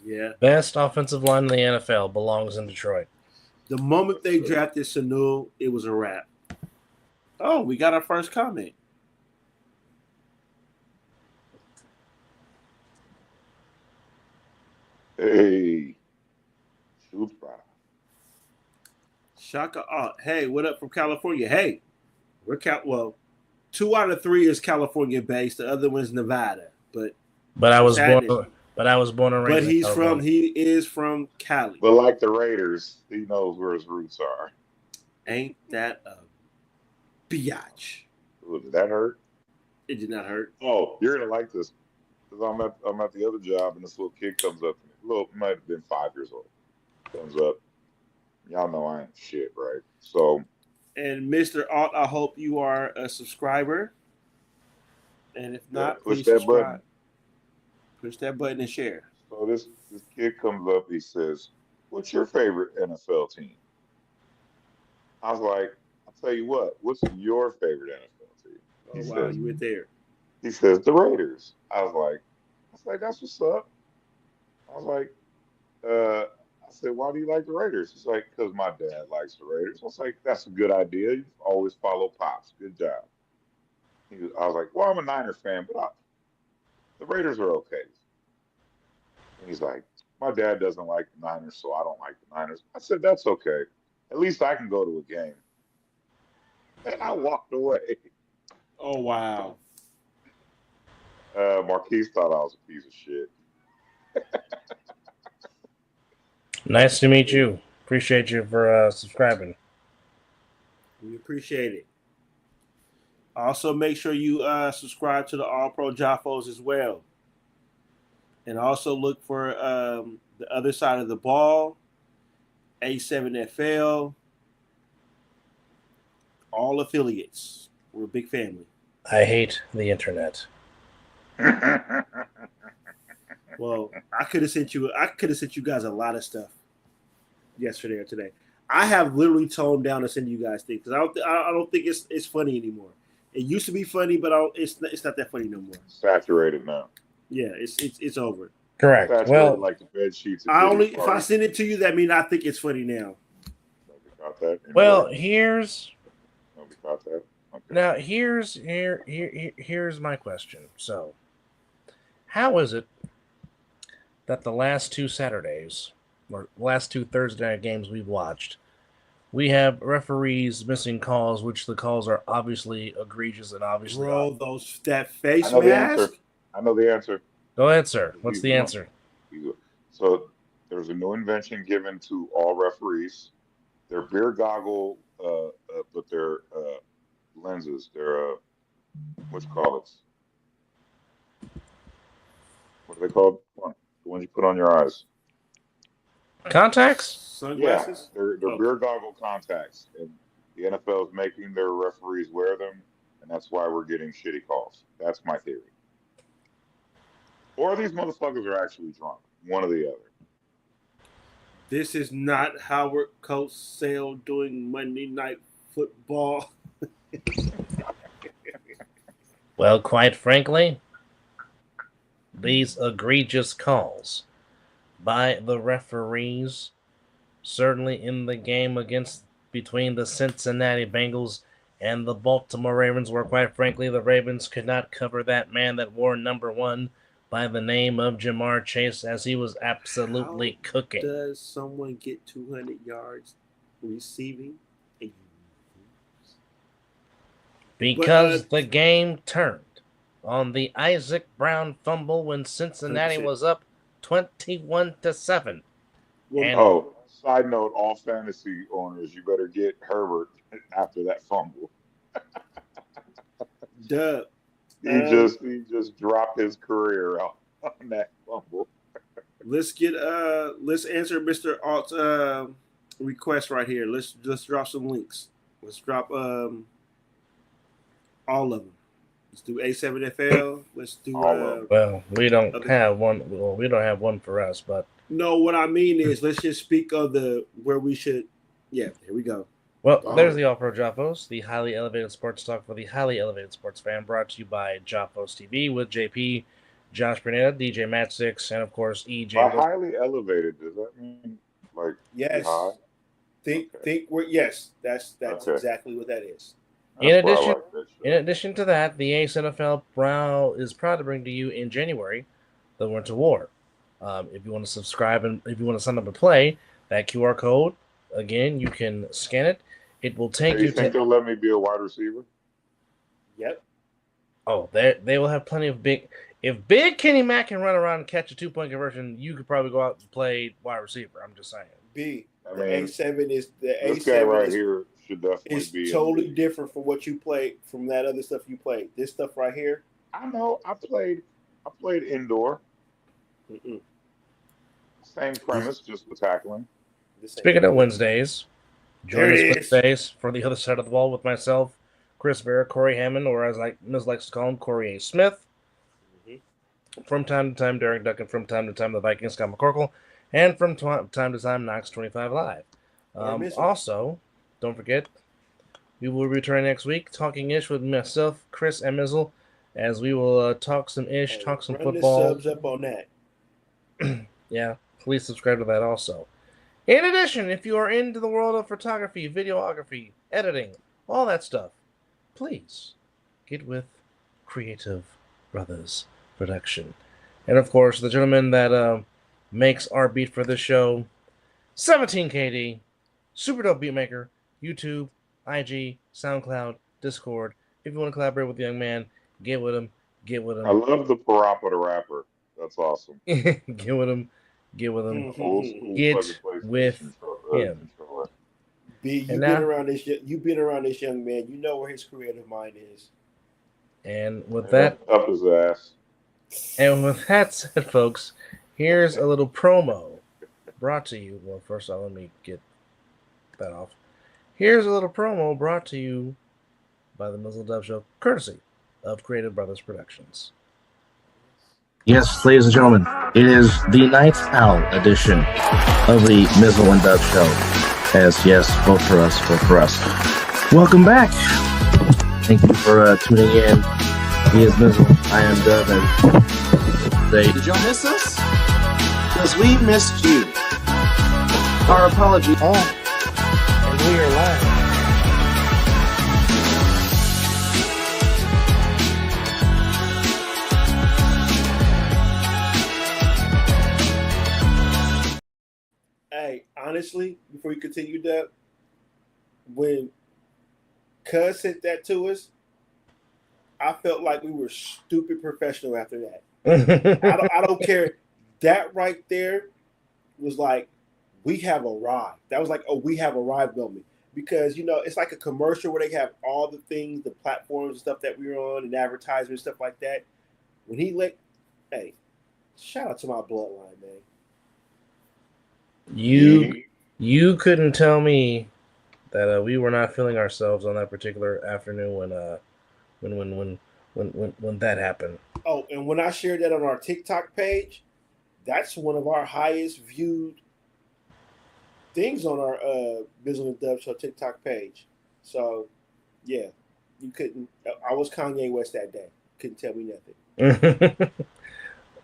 Yeah. best offensive line in the NFL belongs in Detroit. The moment they drafted Sanu, it was a wrap. Oh, we got our first comment. Hey, shoot, bro. Shaka. Oh, hey, what up from California? Hey. Well, 2 out of 3 is California based. The other one's Nevada. But I was happening? born. But I was born and raised. But in he's California. he is from Cali. But like the Raiders, he knows where his roots are. Ain't that a biatch? Ooh, did that hurt? It did not hurt. Oh, you're gonna like this because I'm at the other job and this little kid comes up to me. Might have been 5 years old. Comes up. Y'all know I ain't shit, right? So. And Mr. Alt, I hope you are a subscriber. And if not, push please that subscribe. button. Push that button and share. So this kid comes up. He says, "What's your favorite NFL team?" I was like, "I'll tell you what. What's your favorite NFL team?" Oh, wow, you went there. He says, "The Raiders." I was like, "That's what's up." I was like, I said, "Why do you like the Raiders?" He's like, "Because my dad likes the Raiders." I was like, "That's a good idea. You always follow Pops. Good job." I was like, "Well, I'm a Niner fan, but the Raiders are okay." And he's like, "My dad doesn't like the Niners, so I don't like the Niners." I said, "That's okay. At least I can go to a game." And I walked away. Oh, wow. Marquise thought I was a piece of shit. Nice to meet you. Appreciate you for subscribing. We appreciate it. Also, make sure you subscribe to the All Pro Jaffos as well. And also look for the other side of the ball, A7FL, all affiliates. We're a big family. I hate the internet. Well, I could have sent you guys a lot of stuff yesterday or today. I have literally toned down to send you guys things because I don't think it's funny anymore. It used to be funny, but it's not that funny no more. Saturated now. Yeah, it's over. Correct. Saturated Well, like the bed sheets. If I send it to you, that means I think it's funny now. Nobody caught that. well, Nobody caught that. Okay. Now here's my question. So, how is it that the last 2 Saturdays or last 2 Thursday night games we've watched, we have referees missing calls, which the calls are obviously egregious and obviously. Bro, that face I know mask. I know the answer. Go ahead, sir. What's the answer? So there's a new invention given to all referees. Their beer goggle, but their lenses. Their what you call it? What are they called? The ones you put on your eyes. Contacts? Sunglasses? Yeah, they're beer goggle contacts, and the NFL is making their referees wear them, and that's why we're getting shitty calls. That's my theory. Or these motherfuckers are actually drunk. One or the other. This is not Howard Cosell doing Monday Night Football. Well, quite frankly, these egregious calls by the referees, certainly in the game between the Cincinnati Bengals and the Baltimore Ravens, where quite frankly the Ravens could not cover that man that wore number 1 by the name of Jamar Chase, as he was absolutely cooking. Does someone get 200 yards receiving? Because the game turned on the Isaac Brown fumble when Cincinnati was up 21-7. Side note, all fantasy owners, you better get Herbert after that fumble. Duh. He just dropped his career out on that fumble. Let's answer Mr. Alt's request right here. Let's drop some links. Let's drop all of them. Let's do A7FL. Let's do. Well, we don't have one. Well, we don't have one for us, but no. What I mean is, let's just speak of where we should. Yeah, here we go. Well, there's the All Pro Jaffos, the highly elevated sports talk for the highly elevated sports fan, brought to you by Jaffos TV with JP, Josh Bernetta, DJ Matt 6, and of course EJ. By highly elevated, does that mean like yes? High? Think we're yes. That's exactly what that is. In addition to that, the Ace NFL is proud to bring to you in January the Winter War. If you want to subscribe and if you want to sign up to play, that QR code, again, you can scan it. It will take you. You think they'll let me be a wide receiver? Yep. Oh, they will have plenty of big. If Big Kenny Mack can run around and catch a 2-point conversion, you could probably go out and play wide receiver. I'm just saying. B. I The mean, A7 is the this guy A7 right here should definitely is be in the totally league. different from what you played from that other stuff you played. This stuff right here. I know. I played indoor. Mm-mm. Same premise, just the tackling. This ain't Speaking of it. Wednesdays, There join us it is. Wednesdays for the other side of the ball with myself, Chris Vera, Corey Hammond, or as Ms. likes to call him, Corey A. Smith. From time to time, Derek Duck, and from time to time, the Vikings, Scott McCorkle, and from time to time, Knox 25 Live. Also, don't forget, we will return next week talking ish with myself, Chris, and Mizzle, as we will talk some ish, talk some football. Run the subs up on that. Yeah, please subscribe to that also. In addition, if you are into the world of photography, videography, editing, all that stuff, please get with Creative Brothers Production. And of course, the gentleman that makes our beat for this show, 17KD, Super Dope Beatmaker, YouTube, IG, SoundCloud, Discord. If you want to collaborate with the young man, get with him. Get with him. I love the Parappa the Rapper. That's awesome. Get with him. Get with him. Old school Get plug-and-play with controller. him. B, you've been around this young man. You know where his creative mind is. And with that, up his ass. And with that said, folks, here's a little promo brought to you. Well, first of all, let me get that off. Here's a little promo brought to you by the Mizzle Dub Show, courtesy of Creative Brothers Productions. Yes, ladies and gentlemen, it is the Night Owl edition of the Mizzle and Dub Show. Yes, vote for us, vote for us. Welcome back. Thank you for tuning in. He is Mizzle, I am Dub, and did y'all miss us? Because we missed you. Our apology. Oh, and we are live. Hey, honestly, before you continue, Dub, when Cuz sent that to us, I felt like we were stupid professional after that. I don't care. That right there was like, we have arrived. That was like, oh, we have arrived moment. Because, you know, it's like a commercial where they have all the things, the platforms and stuff that we're on and advertisements, stuff like that. When he hey, shout out to my bloodline, man. You couldn't tell me that we were not feeling ourselves on that particular afternoon when that happened. Oh, and when I shared that on our TikTok page, that's one of our highest viewed things on our Mizzle and Dub Show TikTok page. So, yeah, you couldn't. I was Kanye West that day. Couldn't tell me nothing.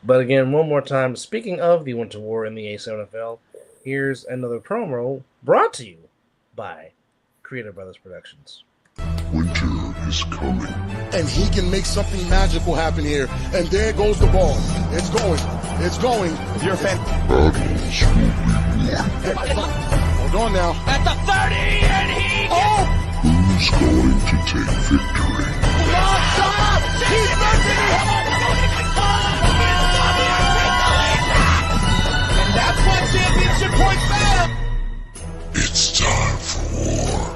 But again, one more time, speaking of the Winter War in the A7FL, here's another promo brought to you by Creative Brothers Productions. Winter is coming. And he can make something magical happen here. And there goes the ball. It's going. It's going. You're a fan. Battles will be won. Hold on now. At the 30, and he Who's going to take victory? and that's what championship points matter. It's time for war.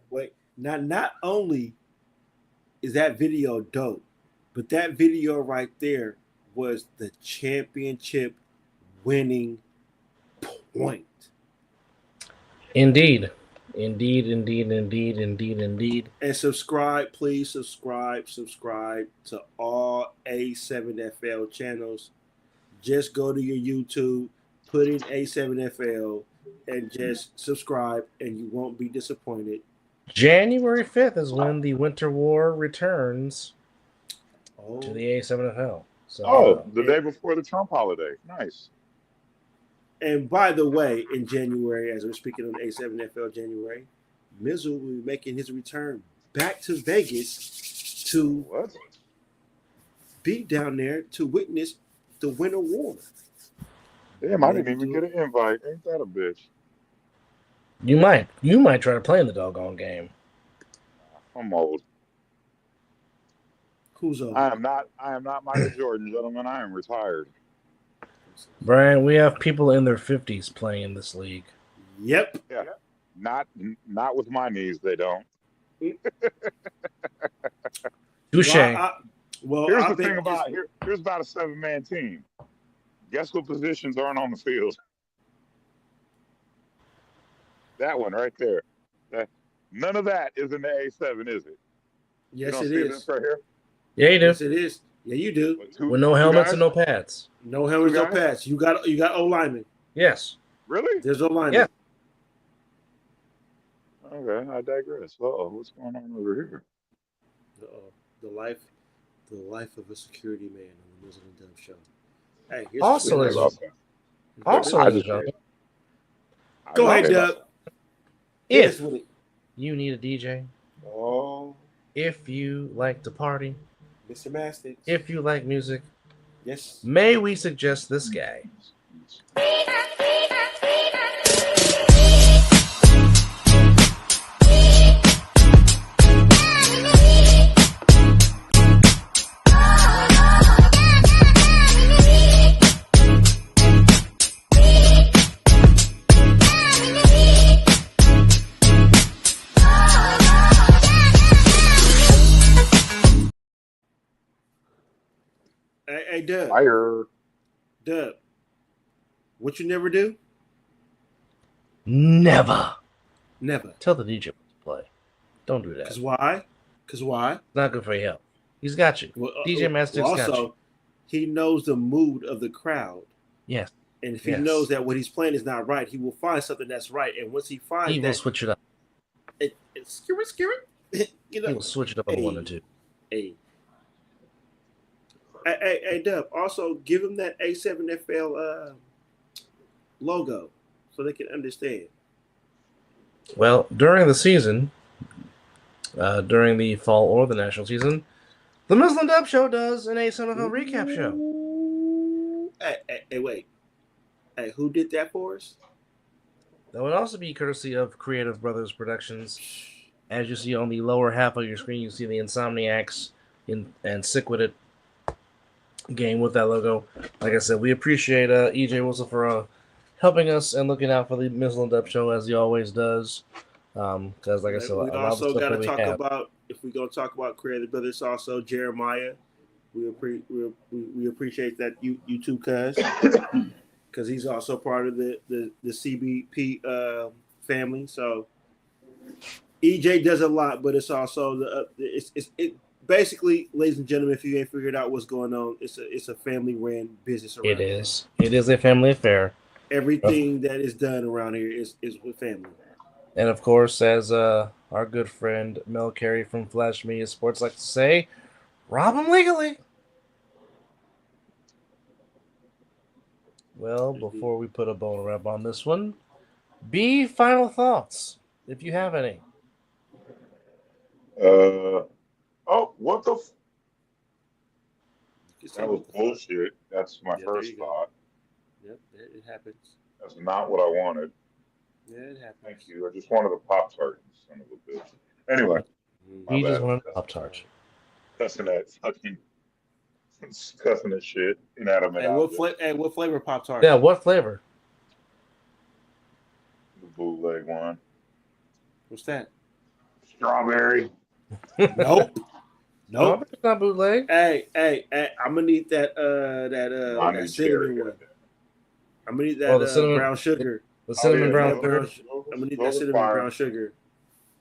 Wait, now not only is that video dope, but that video right there was the championship winning point. Indeed. And subscribe, please subscribe to all A7FL channels. Just go to your YouTube, put in A7FL, and just subscribe, and you won't be disappointed. January 5th is when the Winter War returns to the A7FL. So, the day before the Trump holiday. Nice. And by the way, in January, as we're speaking on A7FL January, Mizzle will be making his return back to Vegas to be down there to witness the Winter War. Damn, I didn't even get an invite. Ain't that a bitch? You might try to play in the doggone game. I'm old. Who's old? I am not Michael Jordan, gentlemen. I am retired. Brian, we have people in their 50s playing in this league. Yep. Yeah. Not with my knees, they don't. Touche. Here's the thing about here's about a 7-man team. Guess what positions aren't on the field? That one right there. None of that is in the A7, is it? Yes, you it see is. this right here? Yeah, you do. Yes, it is. Yeah, you do. With no helmets and no pads. No helmets, no guys? pads. You got O linemen. Yes. Really? There's O linemen. Yeah. Okay, I digress. What's going on over here? The life of a security man on the Mizzle and Dub show. Hey, here's Also, the ladies and gentlemen, go ahead, Dub. if you need a DJ, Oh, if you like to party, Mr. Mastix. if you like music, Yes. may we suggest this guy? Hey, Dub. Fire. Dub. What you never do? Never. Never. Tell the DJ to play. Don't do that. Because why? It's not good for your health. He's got you. DJ Mastix got you. Also, he knows the mood of the crowd. Yes. And if he knows that what he's playing is not right, he will find something that's right. And once he finds he will switch it up. You know, He will switch it up on 1 or 2. Hey, Dub, also give him that A7FL logo so they can understand. Well, during the season, during the fall or the national season, the Mizzle and Dub Show does an A7FL recap show. Hey, wait. Hey, who did that for us? That would also be courtesy of Creative Brothers Productions. As you see on the lower half of your screen, you see the Insomniacs and Sick With It game with that logo. Like I said, we appreciate EJ Wilson for helping us and looking out for the Mizzle and Dub Show as he always does. Because, like I said, we also got to talk about, if we're going to talk about Creative Brothers, also Jeremiah. We appreciate that you too, cuz. Because he's also part of the CBP family. So EJ does a lot, but it's also it basically, ladies and gentlemen, if you ain't figured out what's going on, it's a family ran business around. It is. It is a family affair. Everything that is done around here is with family. And of course, as our good friend Mel Carey from Flash Media Sports likes to say, rob them legally. Well, before we put a bone wrap on this one, B, final thoughts, if you have any. What the? That was bullshit. That's my first thought. Yep, it happens. That's not what I wanted. Yeah, it happens. Thank you. I just wanted a Pop-Tart, son of a bitch. Anyway. He just wanted a Pop-Tart. Cussing that shit. Inanimate. Hey, what flavor Pop-Tart? Yeah, what flavor? The bootleg one. What's that? Strawberry. Nope. It's not bootleg. Hey, I'm gonna need that cinnamon one. I'm gonna need that brown sugar. The cinnamon brown sugar. I'm gonna need that cinnamon brown sugar.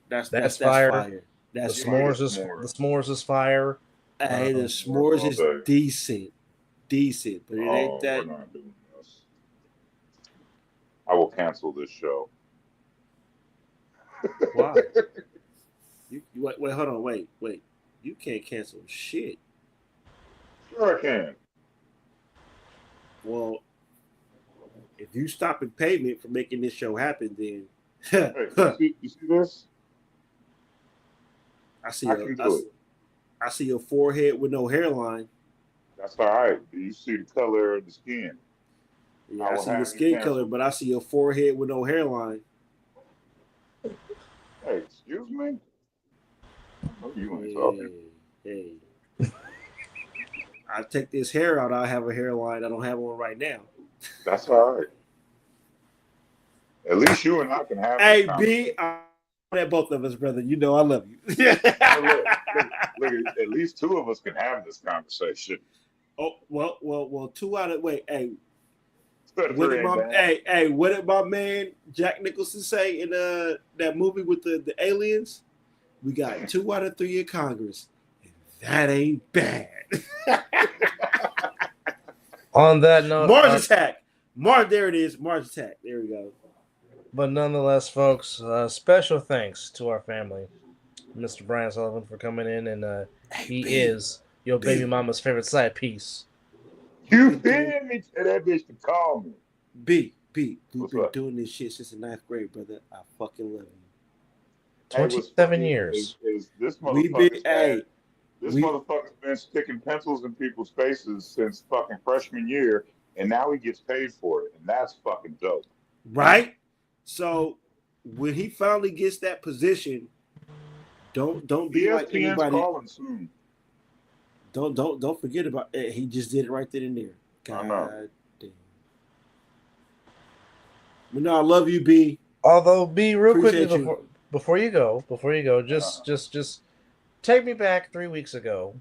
That's fire. That's the s'mores is fire. Hey, the s'mores is decent, but it ain't that. We're not doing this. I will cancel this show. Why? Wait, hold on, wait. You can't cancel shit. Sure I can. Well, if you stop in payment for making this show happen, then hey, you see this? I see your forehead with no hairline. That's all right. You see the color of the skin. Yeah, I see your skin color, but I see your forehead with no hairline. Hey, excuse me? No, you ain't talking. Hey. I take this hair out. I have a hairline. I don't have one right now. That's all right. At least you and I can have this Hey, conversation. B, I'm at both of us, brother. You know I love you. Look, at least two of us can have this conversation. Oh, well. 2 out of hey, Two out of three ain't bad. hey, what did my man Jack Nicholson say in that movie with the aliens? We got 2 out of 3 in Congress, and that ain't bad. On that note, Mars Attack. There it is. Mars Attack. There we go. but nonetheless, folks, special thanks to our family, Mr. Brian Sullivan, for coming in, and he is your baby mama's favorite side piece. You feel me? Tell that bitch to call me. B, we've What's been up? doing this shit since the 9th grade, brother. I fucking love you. 27 years. Is this motherfucker's we motherfucker's been sticking pencils in people's faces since fucking freshman year, and now he gets paid for it, and that's fucking dope. right? So when he finally gets that position, don't be like ESPN's anybody. calling soon. Don't forget about it. He just did it right then and there. God I know. damn. But no, I love you, B. Although, B, real Appreciate quickly you. before you go, just take me back 3 weeks ago.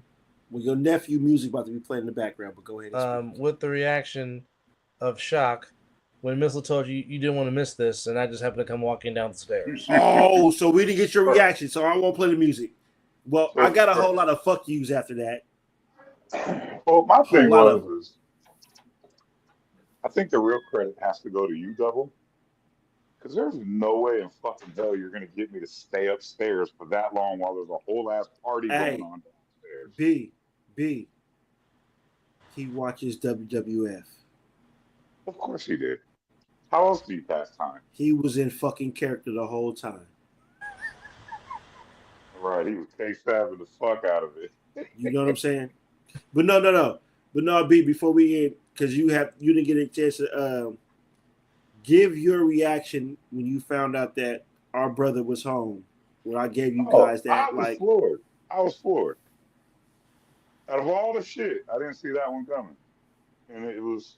Well, your nephew music about to be playing in the background, but go ahead. And speak. With the reaction of shock when Mizzle told you you didn't want to miss this, and I just happened to come walking down the stairs. Oh, so we didn't get your reaction, so I won't play the music. Well, So, I got a whole lot of fuck yous after that. Well, my thing was, I think the real credit has to go to you, Double, because there's no way in fucking hell you're gonna get me to stay upstairs for that long while there's a whole ass party going on downstairs. B, he watches WWF. Of course he did. How else do you pass time? He was in fucking character the whole time. Right, he was K-stabbing the fuck out of it. You know what I'm saying? But no. But no, B, before we end, because you didn't get a chance to give your reaction when you found out that our brother was home. When I gave you guys that, I was floored. Out of all the shit, I didn't see that one coming. And it was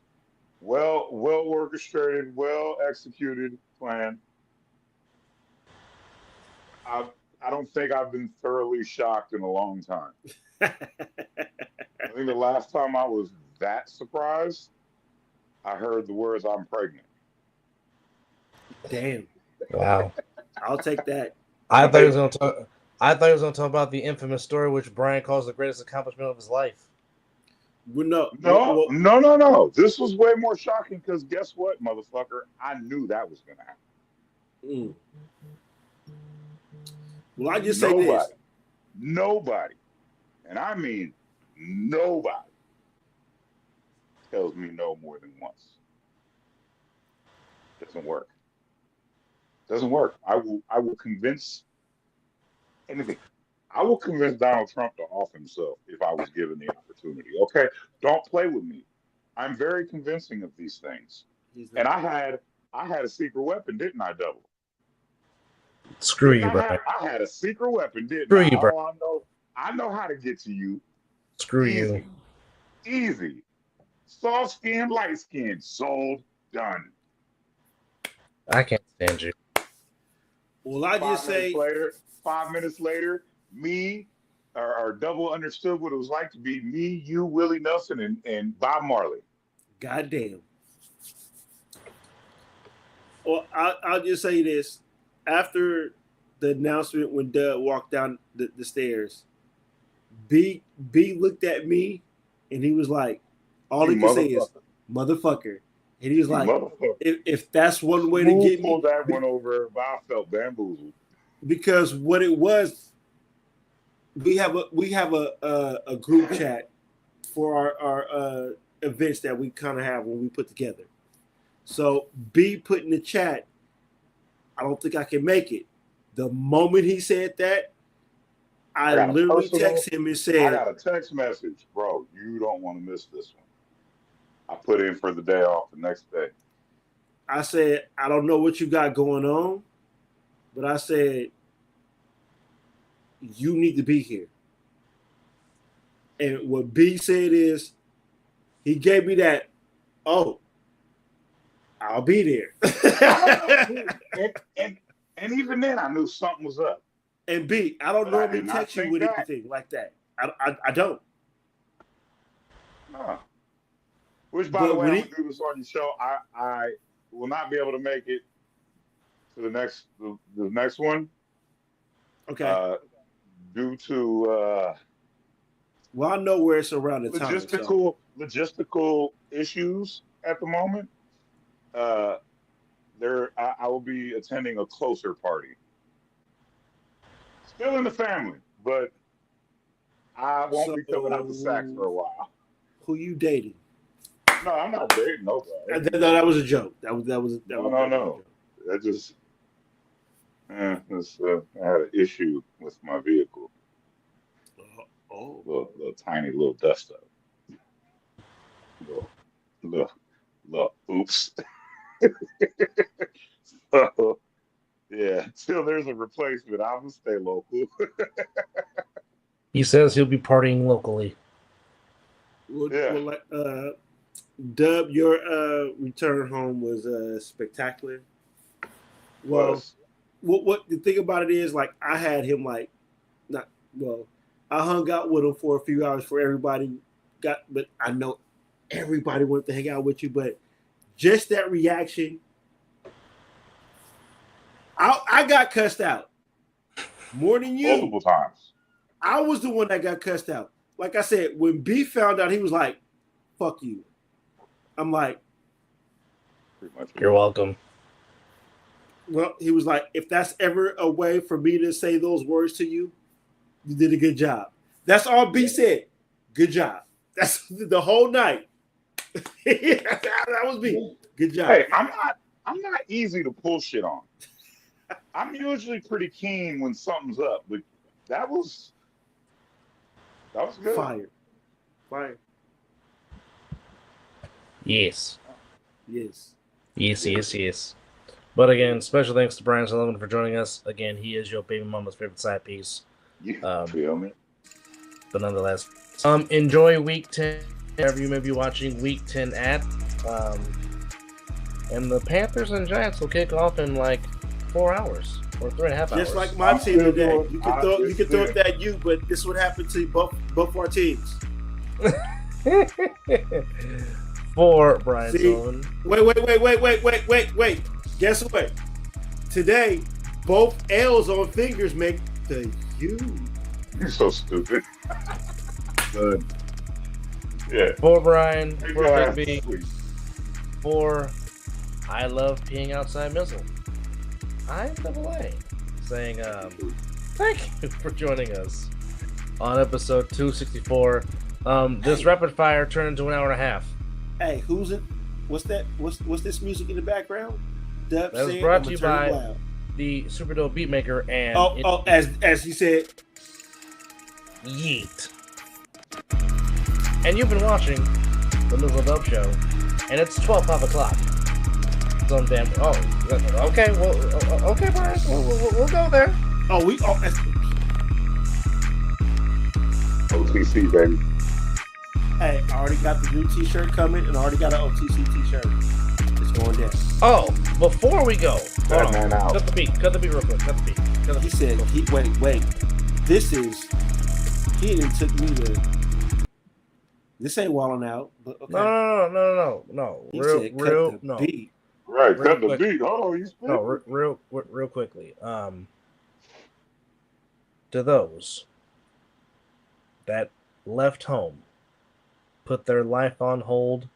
well orchestrated, well executed plan. I don't think I've been thoroughly shocked in a long time. I think the last time I was that surprised, I heard the words "I'm pregnant." Damn. Wow. I'll take that. I thought he was going to talk about the infamous story which Brian calls the greatest accomplishment of his life. Well, No. This was way more shocking because guess what, motherfucker? I knew that was going to happen. Well, I just say this. Nobody, and I mean nobody, tells me no more than once. Doesn't work. I will convince anything. I will convince Donald Trump to off himself if I was given the opportunity. Okay, don't play with me. I'm very convincing of these things. And I had a secret weapon, didn't I, Double? Screw you, Brian. I had a secret weapon, didn't Screw I? you, Brian. I know how to get to you. Screw you. Easy. Soft skin, light skin, sold, done. I can't stand you. Well, I just say 5 minutes later, me or Double understood what it was like to be me, you, Willie Nelson, and Bob Marley. Goddamn. Well, I'll just say this. After the announcement when Doug walked down the stairs, B looked at me and he was like, all he could say is, motherfucker. And he was like, if that's one way to get me. That one over, I felt bamboozled. Because what it was, we have a group chat for our events that we kind of have when we put together. So B put in the chat, I don't think I can make it. The moment he said that, I literally texted him and said, I got a text message, bro, you don't want to miss this one. I put in for the day off the next day. I said, I don't know what you got going on, but I said, you need to be here. And what B said is, he gave me that, oh, I'll be there. and even then, I knew something was up. And B, I don't But I normally did not text you think with that. anything like that. I don't. No. Which, by But the way, when I'm gonna do this on your show. I will not be able to make it to the next one. Okay. Due to Well, I know where it's around the time. So. logistical issues at the moment. I will be attending a closer party. Still in the family, but I won't be coming out the sack for a while. Who you dating? No, I'm not dating nobody. No, that was a joke. That was No. That just I had an issue with my vehicle. Little tiny little dust up. Little oops. So, yeah, until there's a replacement, I'm gonna stay local. He says he'll be partying locally. Well, Dub, your return home was spectacular. Well, what the thing about it is, like, I had him I hung out with him for a few hours for everybody but I know everybody wanted to hang out with you, but just that reaction, I got cussed out more than you. Multiple times. I was the one that got cussed out. Like I said, when B found out, he was like, "Fuck you." I'm like, "You're welcome." Well, he was like, "If that's ever a way for me to say those words to you, you did a good job." That's all B said. Good job. That's the whole night. That was B. Good job. Hey, I'm not easy to pull shit on. I'm usually pretty keen when something's up, but that was good. Fire. Yes. Yes. But again, special thanks to Brian Sullivan for joining us. Again, he is your baby mama's favorite side piece. You feel me? But nonetheless, enjoy week 10, wherever you may be watching week 10 at. And the Panthers and Giants will kick off in like 4 hours or 3.5 hours. Just like my team today. You can throw it at you, but this would happen to both our teams. For Brian Sullivan. Wait. Guess what? Today, both L's on fingers make the U. You're so stupid. Good. Yeah. For Brian, for Big B, for I love peeing outside Mizzle. I'm Double A, saying thank you for joining us on episode 264. This rapid fire turned into an hour and a half. Hey, who's it? What's that? What's this music in the background? Dub that was brought to you by the Super Dope Beatmaker and as he said, yeet. And you've been watching the Mizzle Dub Show, and it's 5 o'clock. It's on damn. Oh, okay. Well, okay, Brian. We'll go there. OTC, baby. Hey, I already got the new T-shirt coming, and I already got an OTC T-shirt. It's going down. Oh, before we go, Cut the beat real quick. He said, wait. He didn't took me to. This ain't Wildin' Out, but okay. No. He said, cut the beat. Right, cut the beat. Oh, you spit. No, real quickly. To those that left home, put their life on hold,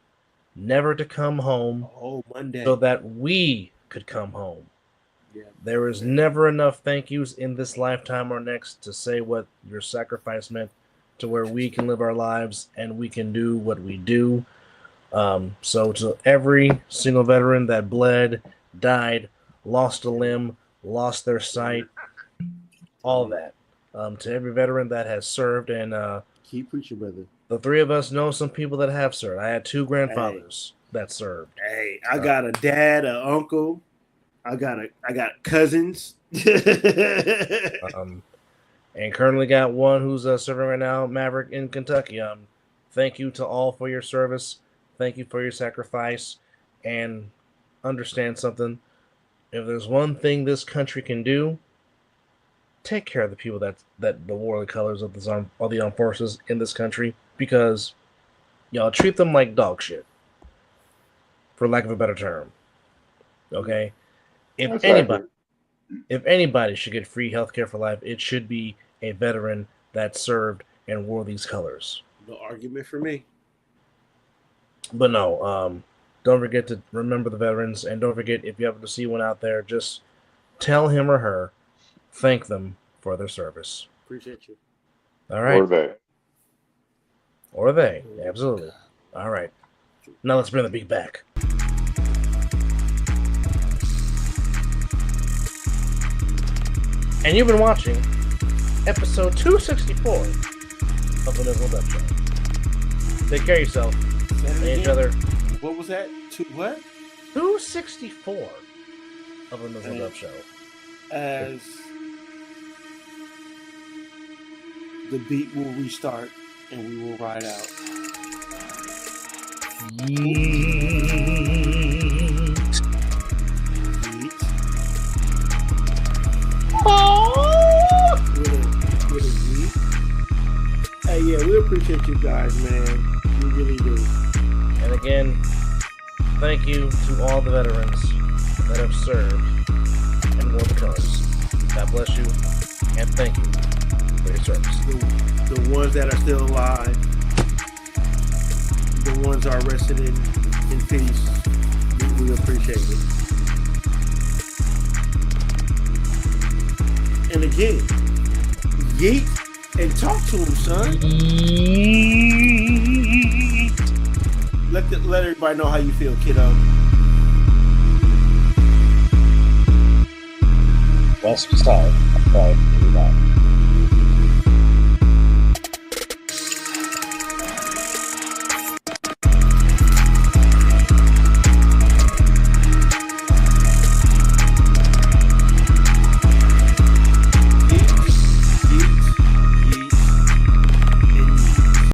never to come home, Monday, so that we could come home. Yeah. There is never enough thank yous in this lifetime or next to say what your sacrifice meant to where we can live our lives and we can do what we do. So to every single veteran that bled, died, lost a limb, lost their sight, all that. To every veteran that has served, and keep preaching, brother. The three of us know some people that have served. I had 2 grandfathers that served. Hey, I got a dad, an uncle. I got cousins. and currently got one who's serving right now, Maverick in Kentucky. Thank you to all for your service. Thank you for your sacrifice, and understand something. If there's one thing this country can do, take care of the people that the war the colors of the armed forces in this country, because y'all treat them like dog shit, for lack of a better term. Okay? If anybody should get free healthcare for life, it should be a veteran that served and wore these colors. No argument for me. But no, don't forget to remember the veterans, and don't forget, if you happen to see one out there, just tell him or her, thank them for their service. Appreciate you. All right. Or they. Absolutely. All right. Now let's bring the beat back. And you've been watching episode 264 of the Mizzle Dub Show. Take care of yourself and each other. What was that? What? 264 of the Mizzle Dub Show. As the beat will restart and we will ride out. Yeet. Oh! With a yeet. Hey, yeah, we appreciate you guys, man. We really do. And again, thank you to all the veterans that have served and wore the colors. God bless you, and thank you for your service. The ones that are still alive, the ones that are rested in peace, we appreciate it. And again, yeet and talk to him, son. Yeet. Let everybody know how you feel, kiddo. Well, sorry. I'm sorry.